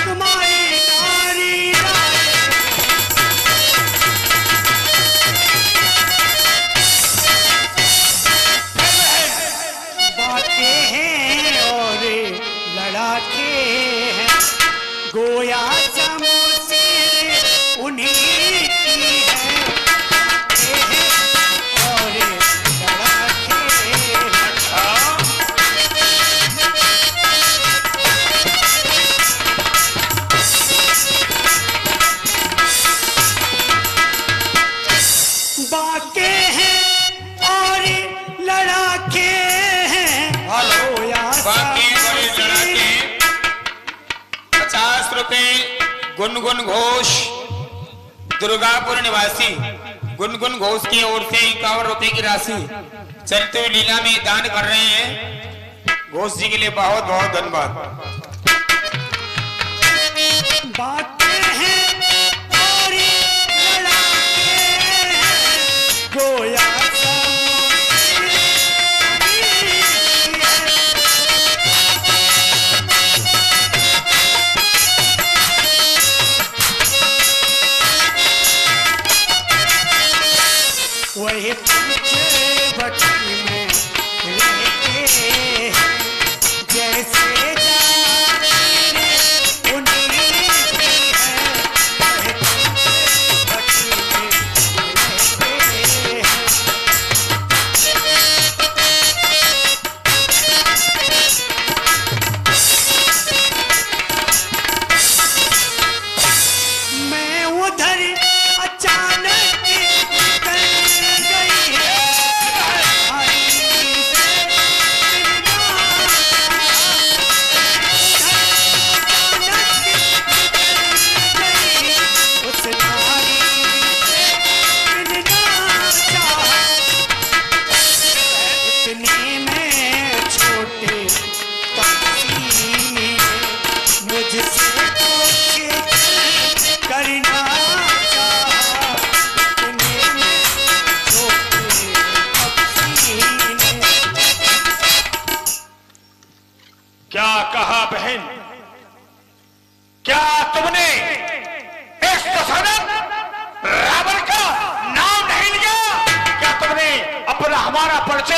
तुम्हारी नारी बातें हैं और लड़ाके हैं, गोया समूसिर उन्हीं की है। बातें हैं और लड़ाके हैं। बातें हैं और लड़ाके हैं, गोया बाकी बड़े लड़ाके 50 रुपए गुनगुन घोष दुर्गापुर निवासी गुनगुन घोष की ओर से 51 रुपए की राशि चलते हुए लीला में दान कर रहे हैं। घोष जी के लिए बहुत बहुत धन्यवाद। बातें हैं और लड़ाके हैं, गोया वही पूछे बटी में रहते हैं, जैसे जाने उन्हीं की है। वही पूछे बटी में रहते हैं। मैं उधर अचानक निकल गई है, हरी से मिलना। उधर अचानक निकल गई, उस नारी से मिलना चाहा। इतने में छोटे पक्षी मुझसे करना चाहा। इतने में छोटे पक्षी ने क्या कहा बहन? क्या तुमने इस दशरथ रावण का नाम नहीं लिया? क्या तुमने अपना हमारा परिचय